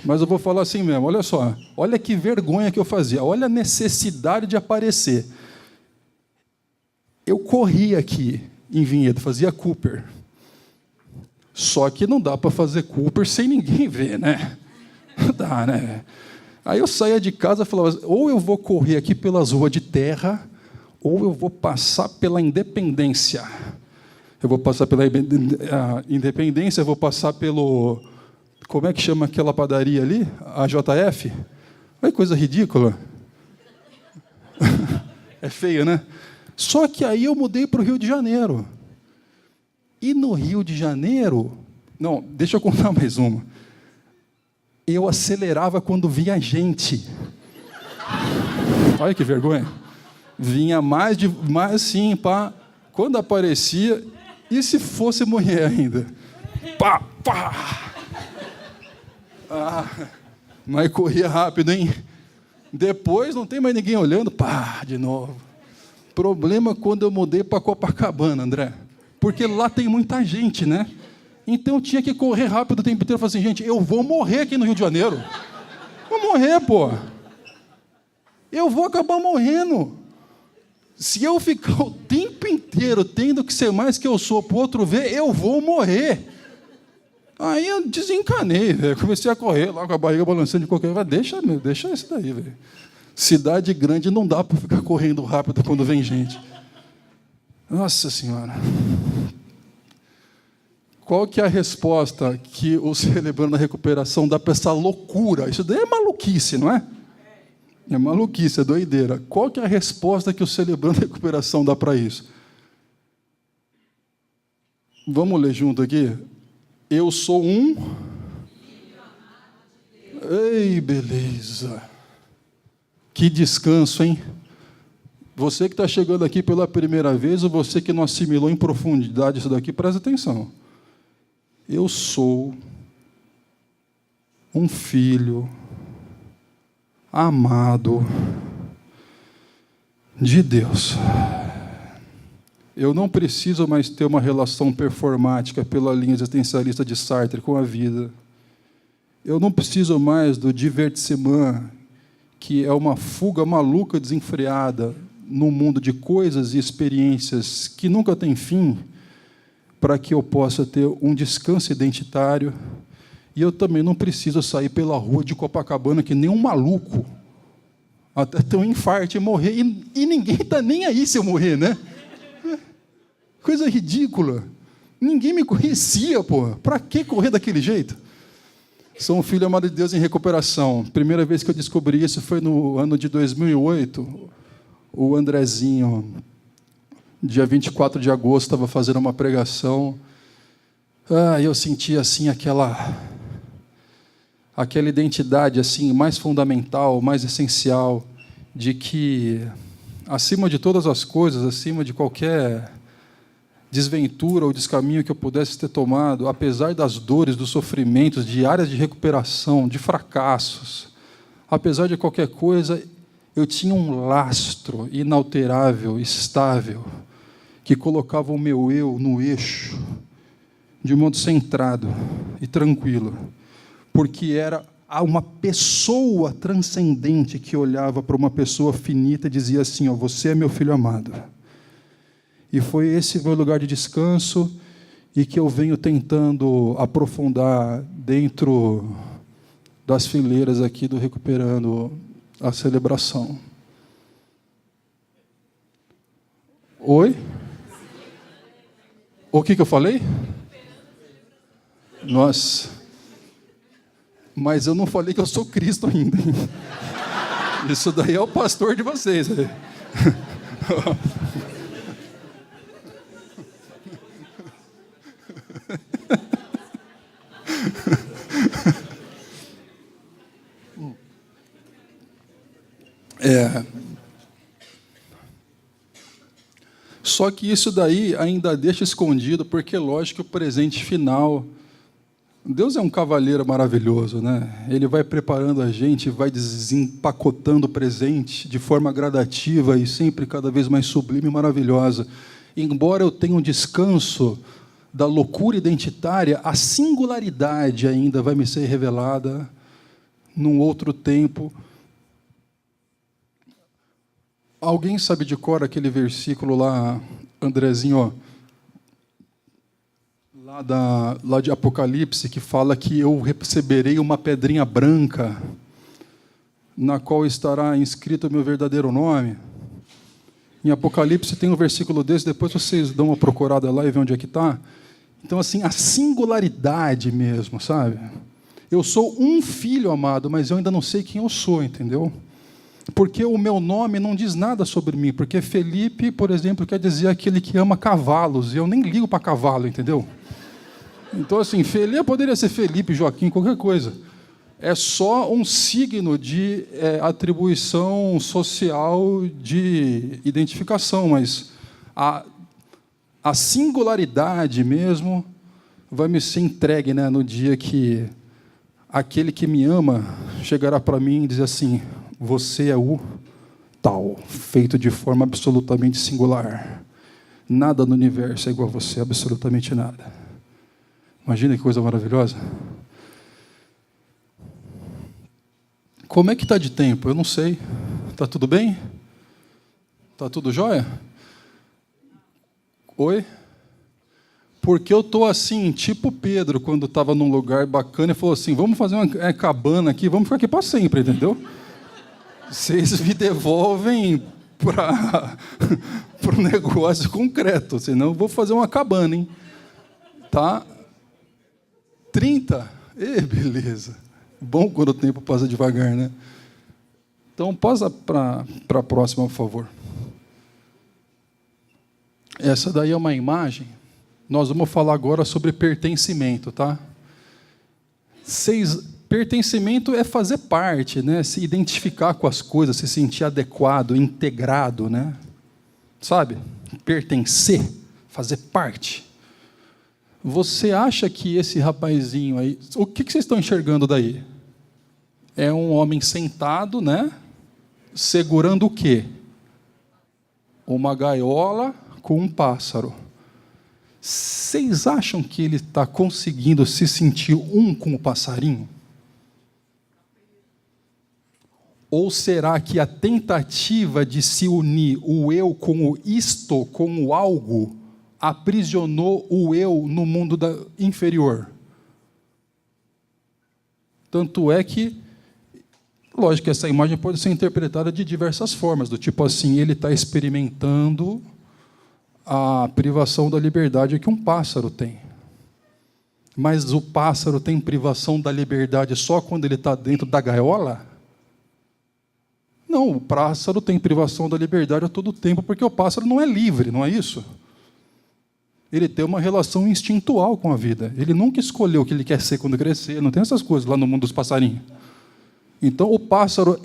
Mas eu vou falar assim mesmo. Olha só. Olha que vergonha que eu fazia. Olha a necessidade de aparecer. Eu corria aqui em Vinhedo, fazia Cooper. Só que não dá para fazer Cooper sem ninguém ver, né? Não dá, né? Aí eu saía de casa e falava, ou eu vou correr aqui pelas ruas de terra, ou eu vou passar pela Independência. Eu vou passar pela Independência, eu vou passar pelo... Como é que chama aquela padaria ali? A JF? Olha que coisa ridícula. É feia, né? Só que aí eu mudei para o Rio de Janeiro. E no Rio de Janeiro... Não, deixa eu contar mais uma. Eu acelerava quando via gente. Olha que vergonha. Vinha mais assim, pá. Quando aparecia, e se fosse mulher ainda? Pá, pá. Mas corria rápido, hein? Depois não tem mais ninguém olhando, pá, de novo. Problema quando eu mudei para Copacabana, André. Porque lá tem muita gente, né? Então eu tinha que correr rápido o tempo inteiro. Eu falei assim, gente, eu vou morrer aqui no Rio de Janeiro. Vou morrer, pô. Eu vou acabar morrendo. Se eu ficar o tempo inteiro inteiro tendo que ser mais que eu sou, para o outro ver, eu vou morrer. Aí eu desencanei, velho. Comecei a correr lá com a barriga balançando de qualquer jeito. Deixa isso daí, velho. Cidade grande não dá para ficar correndo rápido quando vem gente. Nossa Senhora. Qual que é a resposta que o Celebrando a Recuperação dá para essa loucura? Isso daí é maluquice, não é? É maluquice, é doideira. Qual que é a resposta que o Celebrando a Recuperação dá para isso? Vamos ler junto aqui? Eu sou um... Ei, beleza. Que descanso, hein? Você que está chegando aqui pela primeira vez, ou você que não assimilou em profundidade isso daqui, presta atenção. Eu sou um filho amado de Deus. Eu não preciso mais ter uma relação performática pela linha existencialista de Sartre com a vida. Eu não preciso mais do divertissement, que é uma fuga maluca, desenfreada, no mundo de coisas e experiências que nunca tem fim, para que eu possa ter um descanso identitário. E eu também não preciso sair pela rua de Copacabana que nem um maluco, até ter um infarto e morrer. E ninguém está nem aí se eu morrer, né? Coisa ridícula. Ninguém me conhecia, pô. Para que correr daquele jeito? Sou um filho amado de Deus em recuperação. Primeira vez que eu descobri isso foi no ano de 2008. O Andrezinho, dia 24 de agosto, estava fazendo uma pregação. Eu senti assim aquela identidade assim mais fundamental, mais essencial, de que acima de todas as coisas, acima de qualquer desventura ou descaminho que eu pudesse ter tomado, apesar das dores, dos sofrimentos, de áreas de recuperação, de fracassos, apesar de qualquer coisa, eu tinha um lastro inalterável, estável, que colocava o meu eu no eixo, de modo centrado e tranquilo, porque era uma pessoa transcendente que olhava para uma pessoa finita e dizia assim: você é meu filho amado. E foi esse meu lugar de descanso e que eu venho tentando aprofundar dentro das fileiras aqui do Recuperando a Celebração. Oi? O que eu falei? Nossa. Mas eu não falei que eu sou Cristo ainda. Isso daí é o pastor de vocês. Só que isso daí ainda deixa escondido, porque, lógico, o presente final... Deus é um cavalheiro maravilhoso, né? Ele vai preparando a gente, vai desempacotando o presente de forma gradativa e sempre cada vez mais sublime e maravilhosa. Embora eu tenha um descanso da loucura identitária, a singularidade ainda vai me ser revelada num outro tempo. Alguém sabe de cor aquele versículo lá, Andrezinho, ó, lá de Apocalipse, que fala que eu receberei uma pedrinha branca, na qual estará inscrito o meu verdadeiro nome? Em Apocalipse tem um versículo desse, depois vocês dão uma procurada lá e vê onde é que está. Então, assim, a singularidade mesmo, sabe? Eu sou um filho amado, mas eu ainda não sei quem eu sou, entendeu? Porque o meu nome não diz nada sobre mim, porque Felipe, por exemplo, quer dizer aquele que ama cavalos, e eu nem ligo para cavalo, entendeu? Então, assim, Felipe poderia ser Felipe, Joaquim, qualquer coisa. É só um signo de atribuição social de identificação, mas a singularidade mesmo vai me ser entregue, né, no dia que aquele que me ama chegará para mim e dizer assim: você é o tal, feito de forma absolutamente singular. Nada no universo é igual a você, absolutamente nada. Imagina que coisa maravilhosa. Como é que está de tempo? Eu não sei. Está tudo bem? Está tudo jóia? Oi? Porque eu estou assim, tipo Pedro, quando estava num lugar bacana e falou assim, vamos fazer uma cabana aqui, vamos ficar aqui para sempre, entendeu? Vocês me devolvem para o negócio concreto, senão eu vou fazer uma cabana, hein? Tá? 30? Beleza. Bom quando o tempo passa devagar, né? Então, passa para a próxima, por favor. Essa daí é uma imagem. Nós vamos falar agora sobre pertencimento, tá? Pertencimento é fazer parte, né? Se identificar com as coisas, se sentir adequado, integrado, né? Sabe? Pertencer, fazer parte. Você acha que esse rapazinho aí... O que vocês estão enxergando daí? É um homem sentado, né? Segurando o quê? Uma gaiola com um pássaro. Vocês acham que ele está conseguindo se sentir um com o passarinho? Ou será que a tentativa de se unir o eu com o isto, com o algo, aprisionou o eu no mundo inferior? Tanto é que, lógico que essa imagem pode ser interpretada de diversas formas, do tipo assim, ele está experimentando a privação da liberdade que um pássaro tem. Mas o pássaro tem privação da liberdade só quando ele está dentro da gaiola? Não, o pássaro tem privação da liberdade a todo tempo, porque o pássaro não é livre, não é isso? Ele tem uma relação instintual com a vida. Ele nunca escolheu o que ele quer ser quando crescer, não tem essas coisas lá no mundo dos passarinhos. Então, o pássaro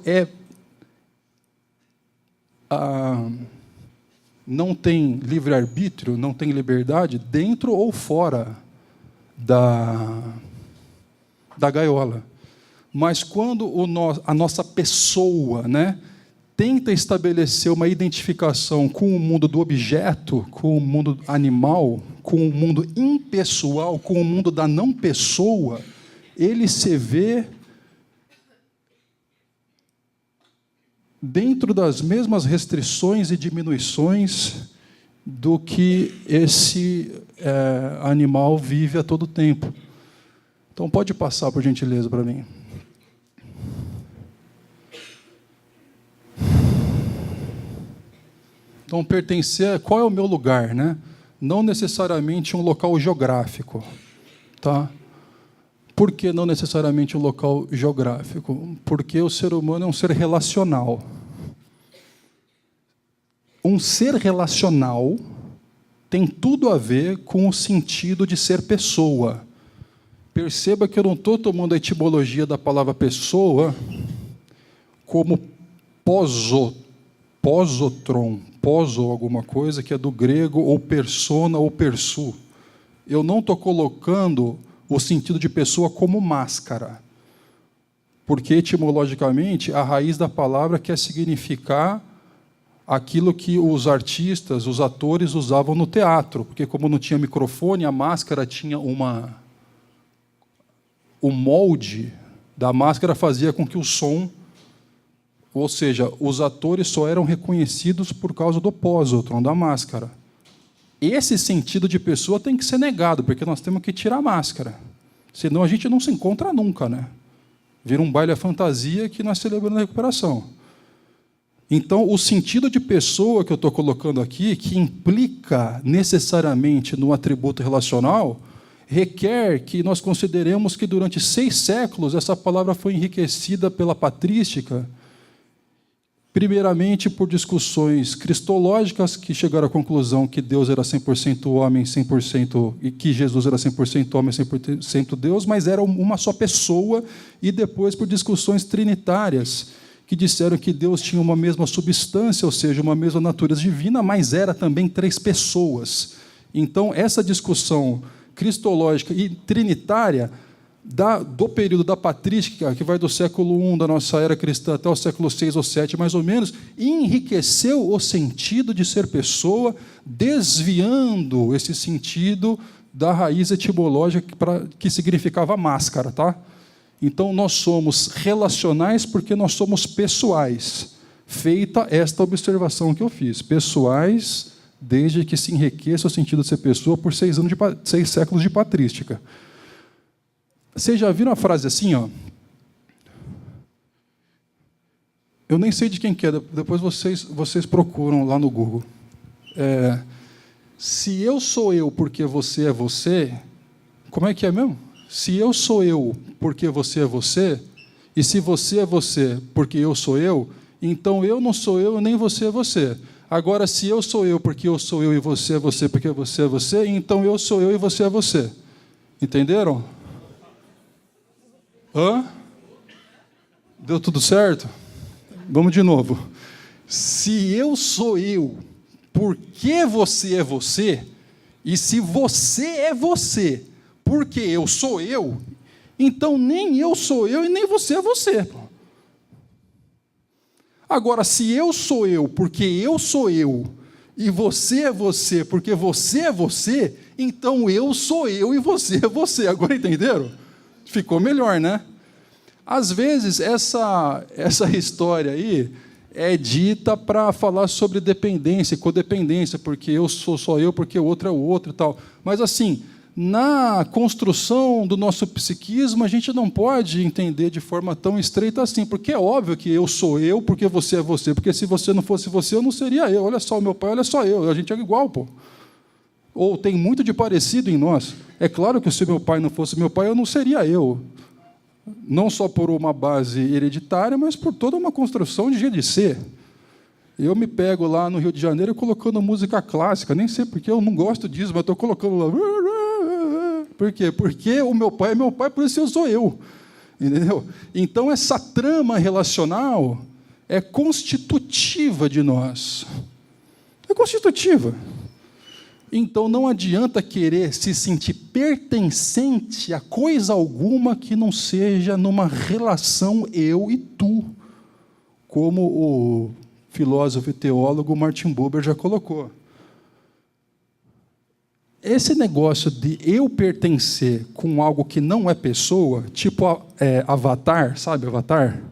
não tem livre-arbítrio, não tem liberdade dentro ou fora da gaiola. Mas quando a nossa pessoa, né, tenta estabelecer uma identificação com o mundo do objeto, com o mundo animal, com o mundo impessoal, com o mundo da não-pessoa, ele se vê dentro das mesmas restrições e diminuições do que esse animal vive a todo tempo. Então, pode passar, por gentileza, para mim. Então, pertencer, qual é o meu lugar, né? Não necessariamente um local geográfico, tá? Por que não necessariamente um local geográfico? Porque o ser humano é um ser relacional. Um ser relacional tem tudo a ver com o sentido de ser pessoa. Perceba que eu não estou tomando a etimologia da palavra pessoa como posotron, poso alguma coisa, que é do grego, ou persona ou persu. Eu não estou colocando o sentido de pessoa como máscara, porque etimologicamente a raiz da palavra quer significar aquilo que os artistas, os atores usavam no teatro, porque como não tinha microfone, a máscara tinha o molde da máscara fazia com que o som, ou seja, os atores só eram reconhecidos por causa do posotron, da máscara. Esse sentido de pessoa tem que ser negado, porque nós temos que tirar a máscara. Senão a gente não se encontra nunca, né? Vira um baile à fantasia que nós celebramos a recuperação. Então, o sentido de pessoa que eu estou colocando aqui, que implica necessariamente no atributo relacional, requer que nós consideremos que durante 6 séculos essa palavra foi enriquecida pela patrística, primeiramente por discussões cristológicas que chegaram à conclusão que Deus era 100% homem, 100%, e que Jesus era 100% homem, 100% Deus, mas era uma só pessoa, e depois por discussões trinitárias, que disseram que Deus tinha uma mesma substância, ou seja, uma mesma natureza divina, mas era também 3 pessoas. Então, essa discussão cristológica e trinitária do período da patrística, que vai do século I da nossa era cristã até o século VI ou VII, mais ou menos, enriqueceu o sentido de ser pessoa, desviando esse sentido da raiz etimológica que significava máscara, tá? Então, nós somos relacionais porque nós somos pessoais. Feita esta observação que eu fiz. Pessoais desde que se enriqueça o sentido de ser pessoa por 6 séculos de patrística. Vocês já viram a frase assim, ó? Eu nem sei de quem que é, depois vocês procuram lá no Google. Se eu sou eu porque você é você, como é que é mesmo? Se eu sou eu porque você é você, e se você é você porque eu sou eu, então eu não sou eu nem você é você. Agora, se eu sou eu porque eu sou eu e você é você porque você é você, então eu sou eu e você é você. Entenderam? Hã? Deu tudo certo? Vamos de novo. Se eu sou eu porque você é você, e se você é você porque eu sou eu, então nem eu sou eu e nem você é você. Agora, se eu sou eu porque eu sou eu, e você é você porque você é você, então eu sou eu e você é você. Agora entenderam? Ficou melhor, né? Às vezes, essa história aí é dita para falar sobre dependência e codependência, porque eu sou só eu, porque o outro é o outro e tal. Mas, assim, na construção do nosso psiquismo, a gente não pode entender de forma tão estreita assim, porque é óbvio que eu sou eu, porque você é você, porque se você não fosse você, eu não seria eu. Olha só o meu pai, olha só eu, a gente é igual, pô. Ou tem muito de parecido em nós. É claro que se meu pai não fosse meu pai, eu não seria eu. Não só por uma base hereditária, mas por toda uma construção de jeito de ser. Eu me pego lá no Rio de Janeiro colocando música clássica, nem sei porque eu não gosto disso, mas estou colocando lá. Por quê? Porque o meu pai é meu pai, por isso eu sou eu. Entendeu? Então, essa trama relacional é constitutiva de nós. É constitutiva. Então, não adianta querer se sentir pertencente a coisa alguma que não seja numa relação eu e tu, como o filósofo e teólogo Martin Buber já colocou. Esse negócio de eu pertencer com algo que não é pessoa, tipo Avatar, sabe Avatar?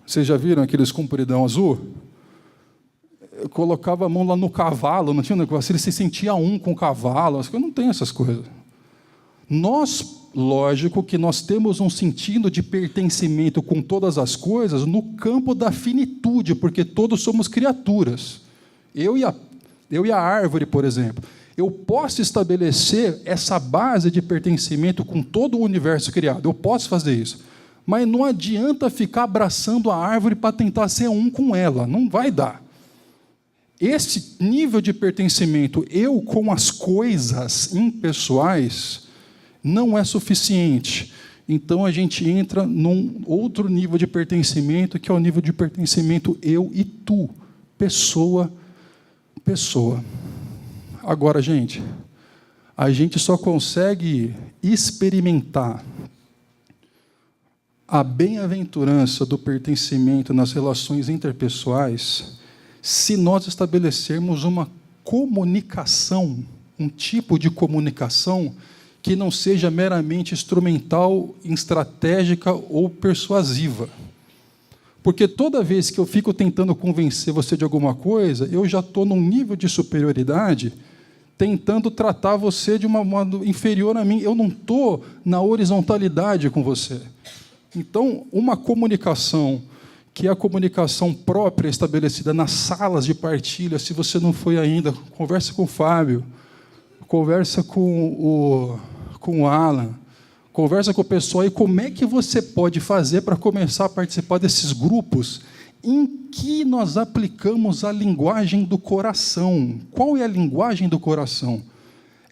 Vocês já viram aqueles compridão azul? Eu colocava a mão lá no cavalo, não tinha um negócio, ele se sentia um com o cavalo, eu não tenho essas coisas. Nós, lógico que nós temos um sentido de pertencimento com todas as coisas no campo da finitude, porque todos somos criaturas. Eu e a árvore, por exemplo. Eu posso estabelecer essa base de pertencimento com todo o universo criado, eu posso fazer isso. Mas não adianta ficar abraçando a árvore para tentar ser um com ela, não vai dar. Esse nível de pertencimento, eu com as coisas impessoais, não é suficiente. Então, a gente entra num outro nível de pertencimento, que é o nível de pertencimento eu e tu, pessoa, pessoa. Agora, gente, a gente só consegue experimentar a bem-aventurança do pertencimento nas relações interpessoais se nós estabelecermos uma comunicação, um tipo de comunicação que não seja meramente instrumental, estratégica ou persuasiva. Porque toda vez que eu fico tentando convencer você de alguma coisa, eu já estou num nível de superioridade tentando tratar você de uma modo inferior a mim. Eu não estou na horizontalidade com você. Então, uma comunicação que é a comunicação própria estabelecida nas salas de partilha, se você não foi ainda, conversa com o Fábio, conversa com o Alan, conversa com o pessoal e como é que você pode fazer para começar a participar desses grupos em que nós aplicamos a linguagem do coração. Qual é a linguagem do coração?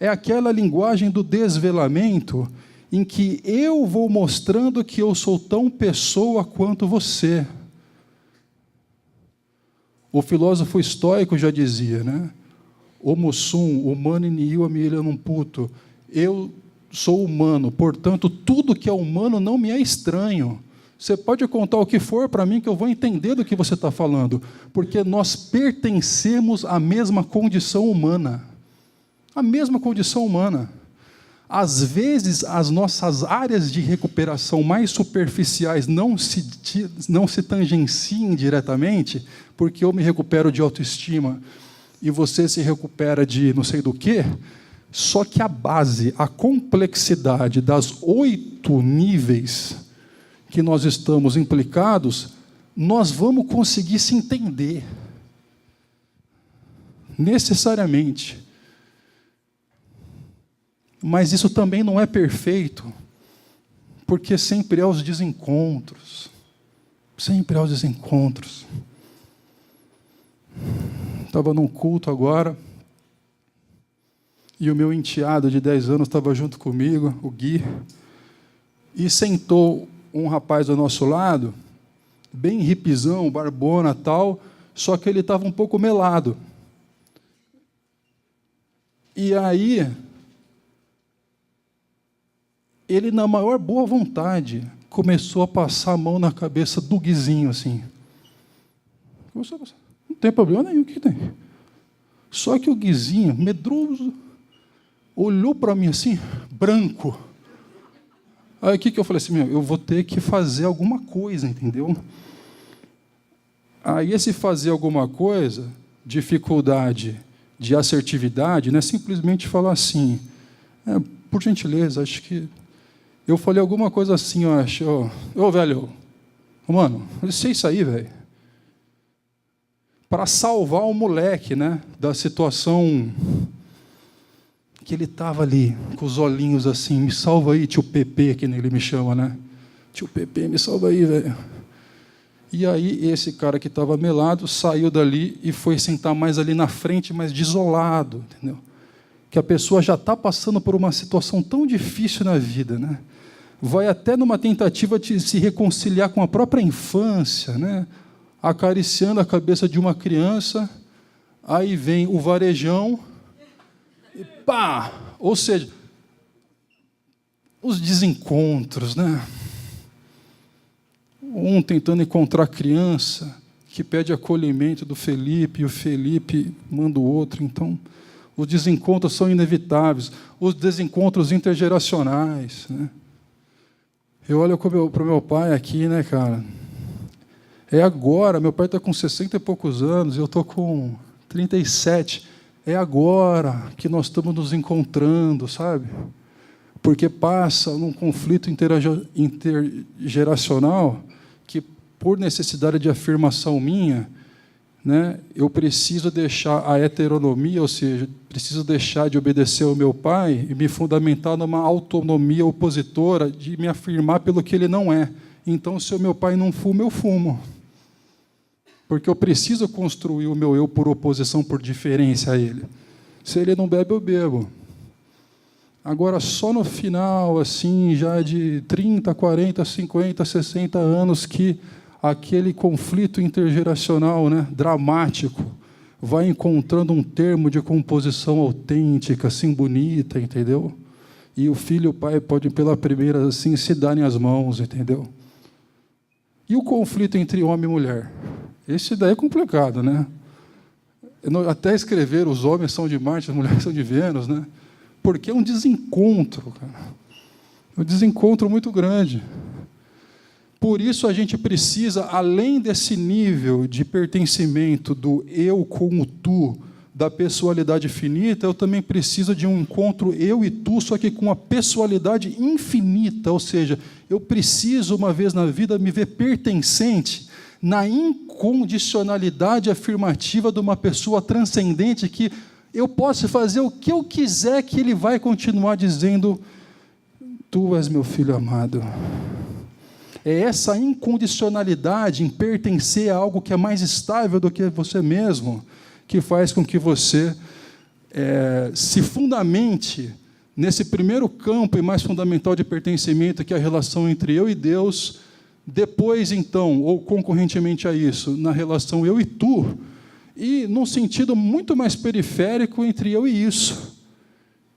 É aquela linguagem do desvelamento em que eu vou mostrando que eu sou tão pessoa quanto você. O filósofo estoico já dizia, né? Homo sum, humano nihil amilenum puto. Eu sou humano, portanto, tudo que é humano não me é estranho. Você pode contar o que for para mim que eu vou entender do que você está falando, porque nós pertencemos à mesma condição humana. A mesma condição humana. Às vezes, as nossas áreas de recuperação mais superficiais não se tangenciam diretamente, porque eu me recupero de autoestima e você se recupera de não sei do quê, só que a base, a complexidade das 8 níveis que nós estamos implicados, nós vamos conseguir se entender. Necessariamente. Mas isso também não é perfeito, porque sempre há os desencontros. Sempre há os desencontros. Estava num culto agora, e o meu enteado de 10 anos estava junto comigo, o Gui, e sentou um rapaz do nosso lado, bem hipizão, barbona tal, só que ele estava um pouco melado. E aí, ele, na maior boa vontade, começou a passar a mão na cabeça do Guizinho, assim. Começou a passar. Não tem problema nenhum, o que tem? Só que o Guizinho, medroso, olhou para mim assim, branco. Aí o que eu falei assim, eu vou ter que fazer alguma coisa, entendeu? Aí esse fazer alguma coisa, dificuldade de assertividade, não é simplesmente falar assim, por gentileza, acho que... Eu falei alguma coisa assim, eu acho, velho, mano, sei isso aí, velho. Para salvar o moleque, né, da situação que ele estava ali, com os olhinhos assim, me salva aí, tio Pepe, que ele me chama, né? Tio Pepe, me salva aí, velho. E aí esse cara que estava melado saiu dali e foi sentar mais ali na frente, mais desolado, entendeu? Que a pessoa já está passando por uma situação tão difícil na vida, né? Vai até numa tentativa de se reconciliar com a própria infância, né? Acariciando a cabeça de uma criança, aí vem o varejão, e pá! Ou seja, os desencontros, né? Um tentando encontrar a criança, que pede acolhimento do Felipe, e o Felipe manda o outro. Então, os desencontros são inevitáveis, os desencontros intergeracionais, né? Eu olho para o meu pai aqui, né, cara? É agora, meu pai está com 60 e poucos anos, eu estou com 37. É agora que nós estamos nos encontrando, sabe? Porque passa num conflito intergeracional que, por necessidade de afirmação minha, né, eu preciso deixar a heteronomia, ou seja, preciso deixar de obedecer ao meu pai e me fundamentar numa autonomia opositora de me afirmar pelo que ele não é. Então, se o meu pai não fuma, eu fumo. Porque eu preciso construir o meu eu por oposição, por diferença a ele. Se ele não bebe, eu bebo. Agora, só no final, assim, já de 30, 40, 50, 60 anos, que aquele conflito intergeracional, né, dramático, vai encontrando um termo de composição autêntica, assim, bonita, entendeu? E o filho e o pai podem, pela primeira, assim, se darem as mãos, entendeu? E o conflito entre homem e mulher? Esse daí é complicado, né? Até escrever, os homens são de Marte, as mulheres são de Vênus, né? Porque é um desencontro, cara. É um desencontro muito grande. Por isso a gente precisa, além desse nível de pertencimento do eu com o tu, da pessoalidade finita, eu também preciso de um encontro eu e tu, só que com a pessoalidade infinita, ou seja, eu preciso, uma vez na vida, me ver pertencente na incondicionalidade afirmativa de uma pessoa transcendente que eu posso fazer o que eu quiser, que ele vai continuar dizendo, tu és meu filho amado. É essa incondicionalidade em pertencer a algo que é mais estável do que você mesmo, que faz com que você se fundamente nesse primeiro campo e mais fundamental de pertencimento, que é a relação entre eu e Deus, depois, então, ou concorrentemente a isso, na relação eu e tu, e num sentido muito mais periférico entre eu e isso.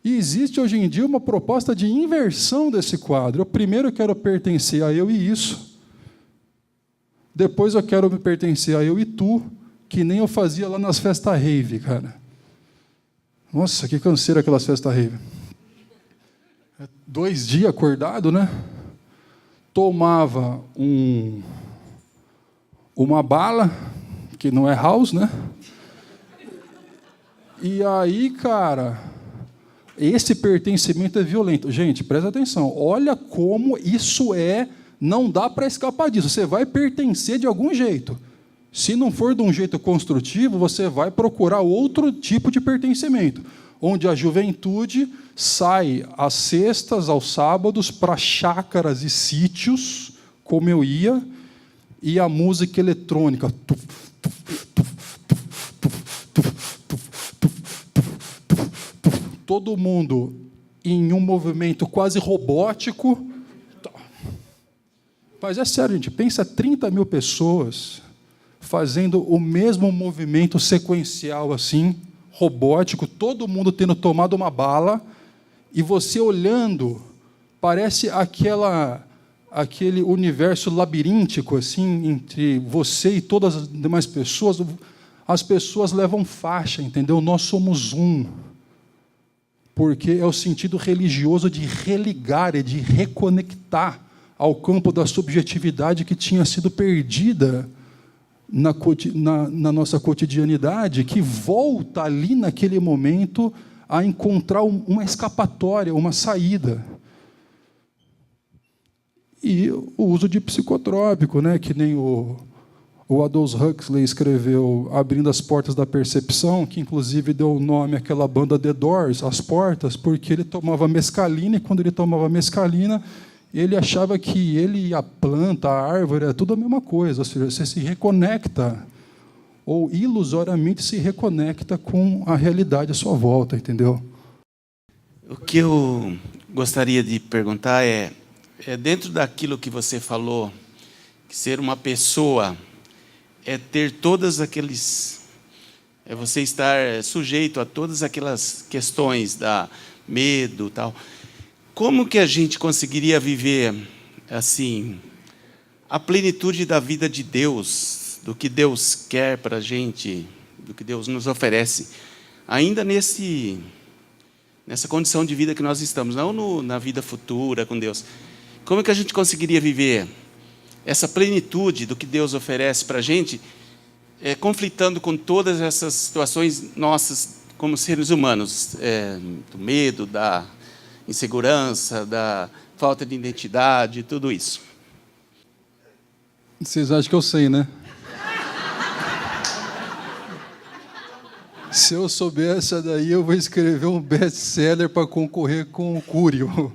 E existe hoje em dia uma proposta de inversão desse quadro. Eu primeiro quero pertencer a eu e isso, depois eu quero me pertencer a eu e tu, que nem eu fazia lá nas festas rave, cara. Nossa, que canseira aquelas festas rave. 2 dias acordado, né? Tomava uma bala, que não é house, né? E aí, cara, esse pertencimento é violento. Gente, presta atenção. Olha como isso é... Não dá para escapar disso. Você vai pertencer de algum jeito. Se não for de um jeito construtivo, você vai procurar outro tipo de pertencimento, onde a juventude sai às sextas, aos sábados, para chácaras e sítios, como eu ia, e a música eletrônica. Todo mundo em um movimento quase robótico. Mas é sério, gente, pensa 30 mil pessoas fazendo o mesmo movimento sequencial, assim, robótico, todo mundo tendo tomado uma bala, e você olhando, parece aquele universo labiríntico, assim, entre você e todas as demais pessoas. As pessoas levam faixa, entendeu? Nós somos um. Porque é o sentido religioso de religar e de reconectar ao campo da subjetividade que tinha sido perdida na nossa cotidianidade, que volta ali naquele momento a encontrar uma escapatória, uma saída. E o uso de psicotrópico, né, que nem o Aldous Huxley escreveu Abrindo as Portas da Percepção, que inclusive deu o nome àquela banda The Doors, As Portas, porque ele tomava mescalina, e quando ele tomava mescalina, ele achava que ele, a planta, a árvore, é tudo a mesma coisa. Ou seja, você se reconecta, ou ilusoriamente se reconecta com a realidade à sua volta, entendeu? O que eu gostaria de perguntar é dentro daquilo que você falou, que ser uma pessoa é ter todas aqueles... É você estar sujeito a todas aquelas questões da medo e tal. Como que a gente conseguiria viver, assim, a plenitude da vida de Deus, do que Deus quer para a gente, do que Deus nos oferece, ainda nessa condição de vida que nós estamos, não na vida futura com Deus? Como que a gente conseguiria viver essa plenitude do que Deus oferece para a gente, conflitando com todas essas situações nossas como seres humanos, do medo, da insegurança, da falta de identidade, tudo isso? Vocês acham que eu sei, né? Se eu souber essa daí, eu vou escrever um best-seller para concorrer com o Cúrio.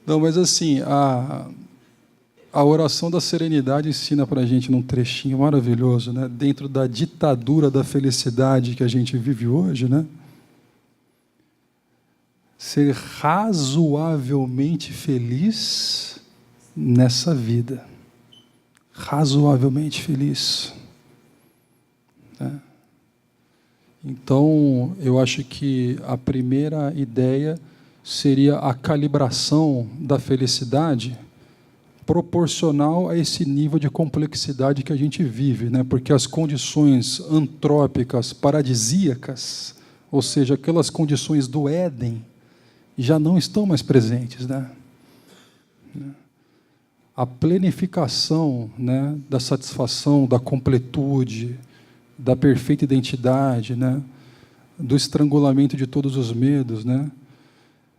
Não, mas assim, a oração da serenidade ensina para a gente num trechinho maravilhoso, né? Dentro da ditadura da felicidade que a gente vive hoje, né? Ser razoavelmente feliz nessa vida. Razoavelmente feliz. Né? Então, eu acho que a primeira ideia seria a calibração da felicidade proporcional a esse nível de complexidade que a gente vive, né? Porque as condições antrópicas paradisíacas, ou seja, aquelas condições do Éden, já não estão mais presentes, né? A plenificação, né, da satisfação, da completude, da perfeita identidade, né, do estrangulamento de todos os medos, né,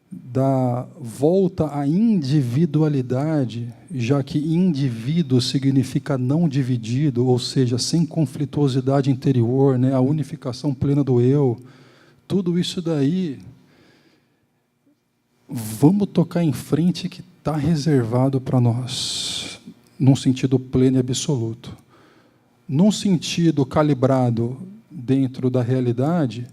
da volta à individualidade, já que indivíduo significa não dividido, ou seja, sem conflituosidade interior, né, a unificação plena do eu. Tudo isso daí, vamos tocar em frente, que está reservado para nós, num sentido pleno e absoluto. Num sentido calibrado dentro da realidade,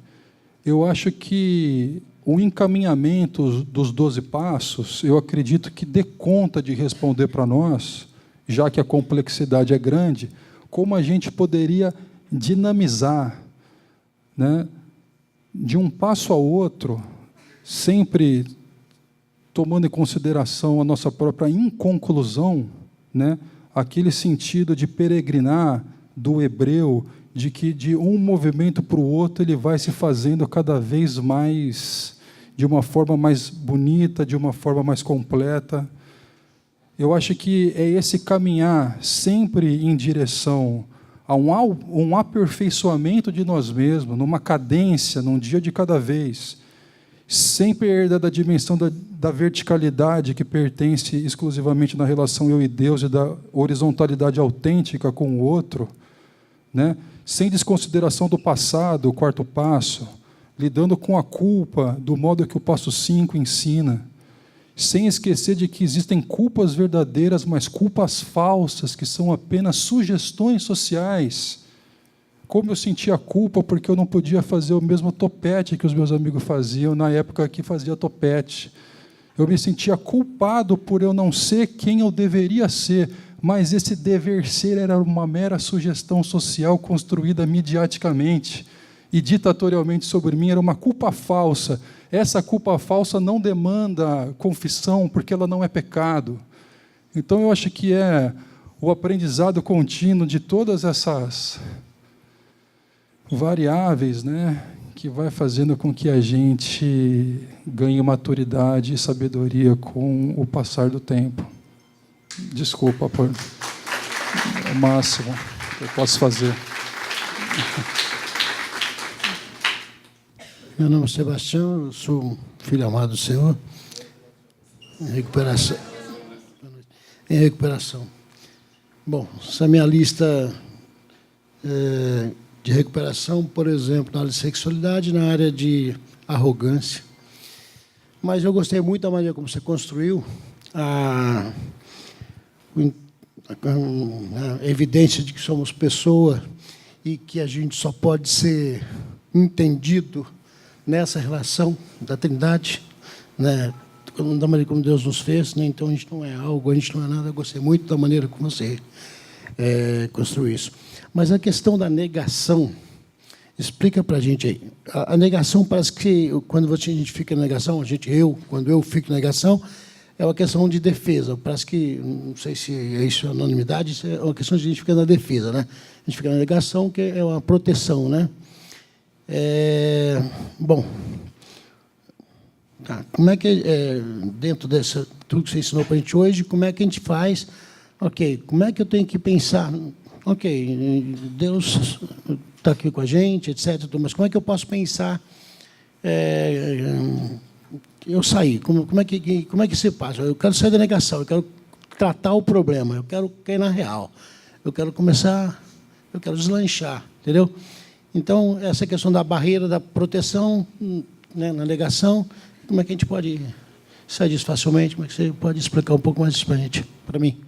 eu acho que o encaminhamento dos 12 passos, eu acredito que dê conta de responder para nós, já que a complexidade é grande, como a gente poderia dinamizar, né, de um passo ao outro, sempre tomando em consideração a nossa própria inconclusão, né, aquele sentido de peregrinar do hebreu, de que de um movimento para o outro ele vai se fazendo cada vez mais, de uma forma mais bonita, de uma forma mais completa. Eu acho que é esse caminhar sempre em direção a um aperfeiçoamento de nós mesmos, numa cadência, num dia de cada vez, sem perder da dimensão da verticalidade que pertence exclusivamente na relação eu e Deus e da horizontalidade autêntica com o outro, né? Sem desconsideração do passado, o quarto passo, lidando com a culpa do modo que o passo 5 ensina, sem esquecer de que existem culpas verdadeiras, mas culpas falsas, que são apenas sugestões sociais. Como eu sentia culpa porque eu não podia fazer o mesmo topete que os meus amigos faziam na época que fazia topete. Eu me sentia culpado por eu não ser quem eu deveria ser, mas esse dever ser era uma mera sugestão social construída midiaticamente e ditatorialmente sobre mim, era uma culpa falsa. Essa culpa falsa não demanda confissão, porque ela não é pecado. Então, eu acho que é o aprendizado contínuo de todas essas variáveis, né, que vai fazendo com que a gente ganhe maturidade e sabedoria com o passar do tempo. Desculpa por o máximo que eu posso fazer. Meu nome é Sebastião, eu sou um filho amado do Senhor, em recuperação. Bom, essa é a minha lista de recuperação, por exemplo, na área de sexualidade, na área de arrogância. Mas eu gostei muito da maneira como você construiu a evidência de que somos pessoa e que a gente só pode ser entendido nessa relação da Trindade, né, da maneira como Deus nos fez, né, então a gente não é algo, a gente não é nada. Eu gostei muito da maneira como você construiu isso. Mas a questão da negação, explica para a gente aí. A negação parece que, quando a gente fica na negação, quando eu fico na negação, é uma questão de defesa. Parece que, não sei se é isso, anonimidade, isso é uma questão de a gente ficar na defesa, né? A gente fica na negação, que é uma proteção, né? Bom, tá. Como é que, dentro dessa tudo que você ensinou para a gente hoje, como é que a gente faz? Ok, como é que eu tenho que pensar? Ok, Deus está aqui com a gente, etc. Mas como é que eu posso pensar? Eu saí. Como é que se passa? Eu quero sair da negação, eu quero tratar o problema, eu quero cair na real, eu quero começar, eu quero deslanchar, entendeu? Então, essa questão da barreira, da proteção, né, na negação, como é que a gente pode sair disso facilmente? Como é que você pode explicar um pouco mais isso para mim?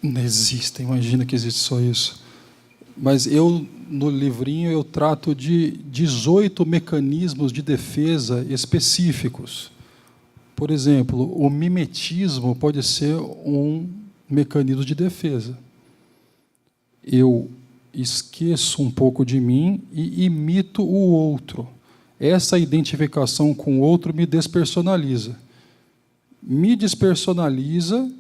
Não existem, imagina que existe só isso. Mas eu, no livrinho, eu trato de 18 mecanismos de defesa específicos. Por exemplo, o mimetismo pode ser um mecanismo de defesa. Eu esqueço um pouco de mim e imito o outro. Essa identificação com o outro me despersonaliza. Me despersonaliza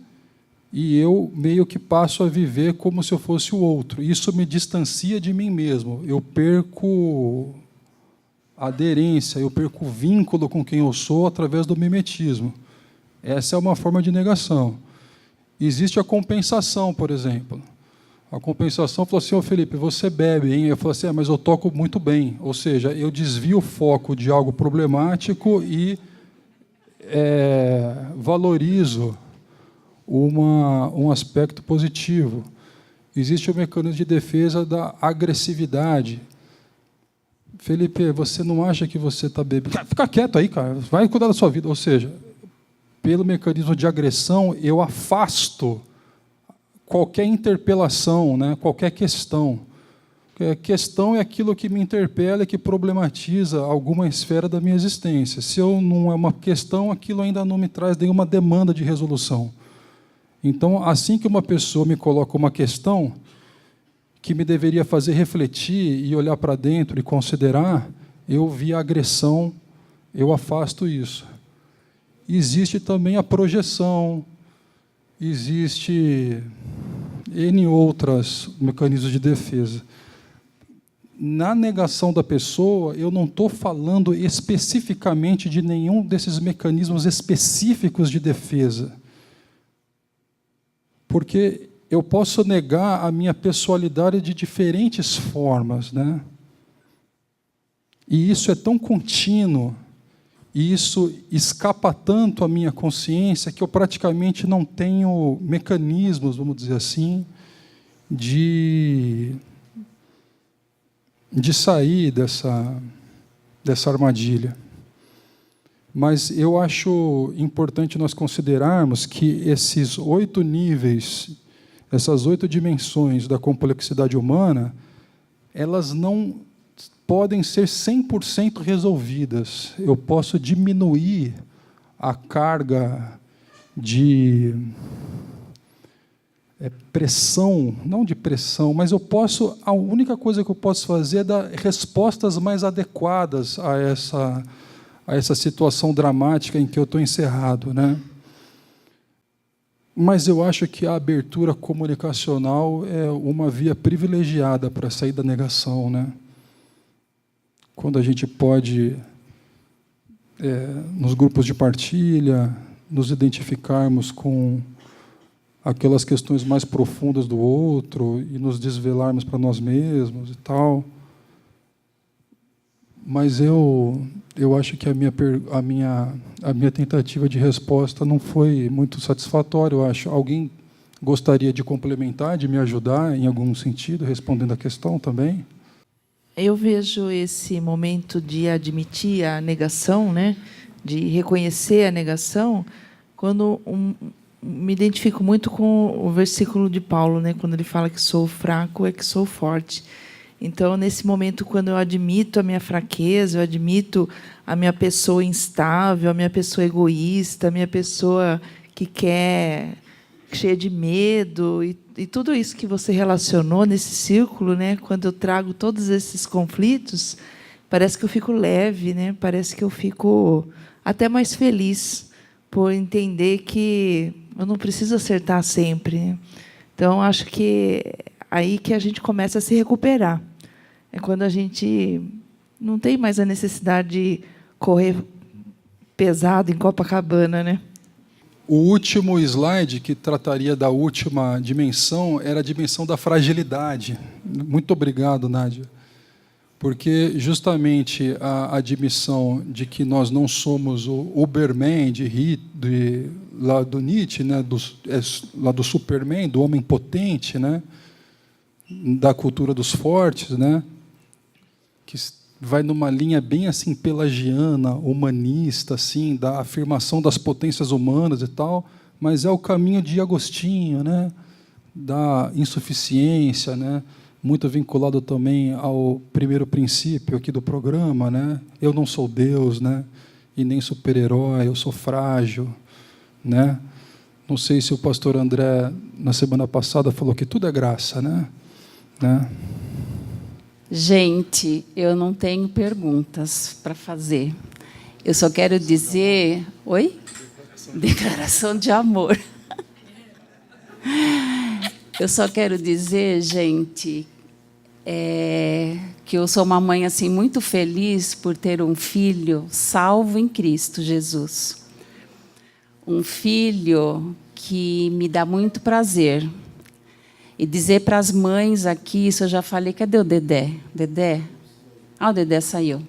e eu meio que passo a viver como se eu fosse o outro. Isso me distancia de mim mesmo. Eu perco aderência, eu perco vínculo com quem eu sou através do mimetismo. Essa é uma forma de negação. Existe a compensação, por exemplo. A compensação falou assim: Felipe, você bebe, hein? Eu falo assim: mas eu toco muito bem. Ou seja, eu desvio o foco de algo problemático e valorizo um aspecto positivo. Existe o mecanismo de defesa da agressividade. Felipe, você não acha que você está bebendo? Fica quieto aí, cara. Vai cuidar da sua vida. Ou seja, pelo mecanismo de agressão, eu afasto qualquer interpelação, né, qualquer questão. A questão é aquilo que me interpela e que problematiza alguma esfera da minha existência. Se eu não é uma questão, aquilo ainda não me traz nenhuma demanda de resolução. Então, assim que uma pessoa me coloca uma questão que me deveria fazer refletir e olhar para dentro e considerar, eu vi a agressão, eu afasto isso. Existe também a projeção, existe N outros mecanismos de defesa. Na negação da pessoa, eu não estou falando especificamente de nenhum desses mecanismos específicos de defesa. Porque eu posso negar a minha pessoalidade de diferentes formas, né? E isso é tão contínuo, e isso escapa tanto à minha consciência que eu praticamente não tenho mecanismos, vamos dizer assim, de sair dessa armadilha. Mas eu acho importante nós considerarmos que esses 8 níveis, essas 8 dimensões da complexidade humana, elas não podem ser 100% resolvidas. Eu posso diminuir a carga de pressão, não de pressão, mas a única coisa que eu posso fazer é dar respostas mais adequadas a essa situação dramática em que eu estou encerrado, né? Mas eu acho que a abertura comunicacional é uma via privilegiada para sair da negação, né? Quando a gente pode, nos grupos de partilha, nos identificarmos com aquelas questões mais profundas do outro e nos desvelarmos para nós mesmos e tal. Mas eu acho que a minha tentativa de resposta não foi muito satisfatória, eu acho. Alguém gostaria de complementar, de me ajudar em algum sentido, respondendo a questão também? Eu vejo esse momento de admitir a negação, né, de reconhecer a negação, quando me identifico muito com o versículo de Paulo, né, quando ele fala que sou fraco é que sou forte. Então, nesse momento, quando eu admito a minha fraqueza, eu admito a minha pessoa instável, a minha pessoa egoísta, a minha pessoa que quer, cheia de medo, e tudo isso que você relacionou nesse círculo, né? Quando eu trago todos esses conflitos, parece que eu fico leve, né? Parece que eu fico até mais feliz por entender que eu não preciso acertar sempre, né? Então, acho que é aí que a gente começa a se recuperar. É quando a gente não tem mais a necessidade de correr pesado em Copacabana, né? O último slide, que trataria da última dimensão, era a dimensão da fragilidade. Muito obrigado, Nádia. Porque, justamente, a admissão de que nós não somos o Uberman lá do Nietzsche, né, lá do Superman, do homem potente, né, da cultura dos fortes, né, que vai numa linha bem assim pelagiana, humanista, assim, da afirmação das potências humanas e tal, mas é o caminho de Agostinho, né, da insuficiência, né, muito vinculado também ao primeiro princípio aqui do programa, né, eu não sou Deus, né, e nem super-herói, eu sou frágil, né. Não sei se o pastor André na semana passada falou que tudo é graça, né. Gente, eu não tenho perguntas para fazer. Eu só quero dizer... Oi? Declaração de amor. Eu só quero dizer, gente, que eu sou uma mãe assim, muito feliz por ter um filho salvo em Cristo Jesus. Um filho que me dá muito prazer. E dizer para as mães aqui, isso eu já falei, cadê o Dedé? Dedé? Ah, o Dedé saiu.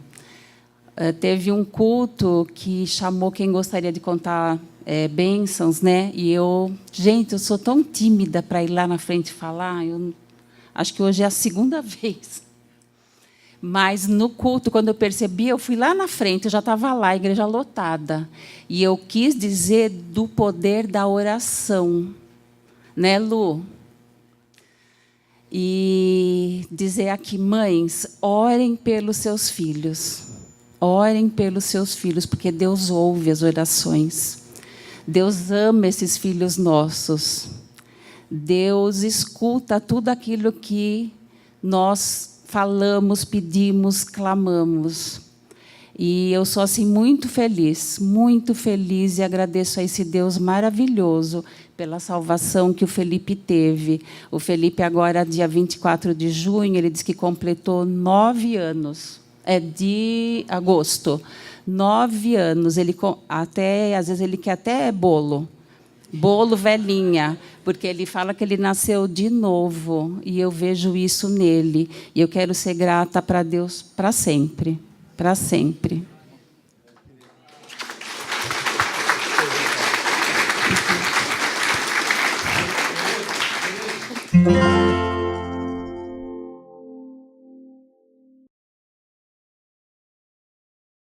Teve um culto que chamou quem gostaria de contar bênçãos, né? E gente, eu sou tão tímida para ir lá na frente falar, acho que hoje é a segunda vez. Mas no culto, quando eu percebi, eu fui lá na frente, eu já estava lá, a igreja lotada. E eu quis dizer do poder da oração. Né, Lu? E dizer aqui, mães, orem pelos seus filhos. Orem pelos seus filhos, porque Deus ouve as orações. Deus ama esses filhos nossos. Deus escuta tudo aquilo que nós falamos, pedimos, clamamos. E eu sou assim muito feliz e agradeço a esse Deus maravilhoso pela salvação que o Felipe teve. O Felipe agora, dia 24 de junho, ele disse que completou 9 anos. De agosto. 9 anos. Ele até, às vezes ele quer até bolo. Bolo velhinha, porque ele fala que ele nasceu de novo, e eu vejo isso nele. E eu quero ser grata para Deus para sempre, para sempre.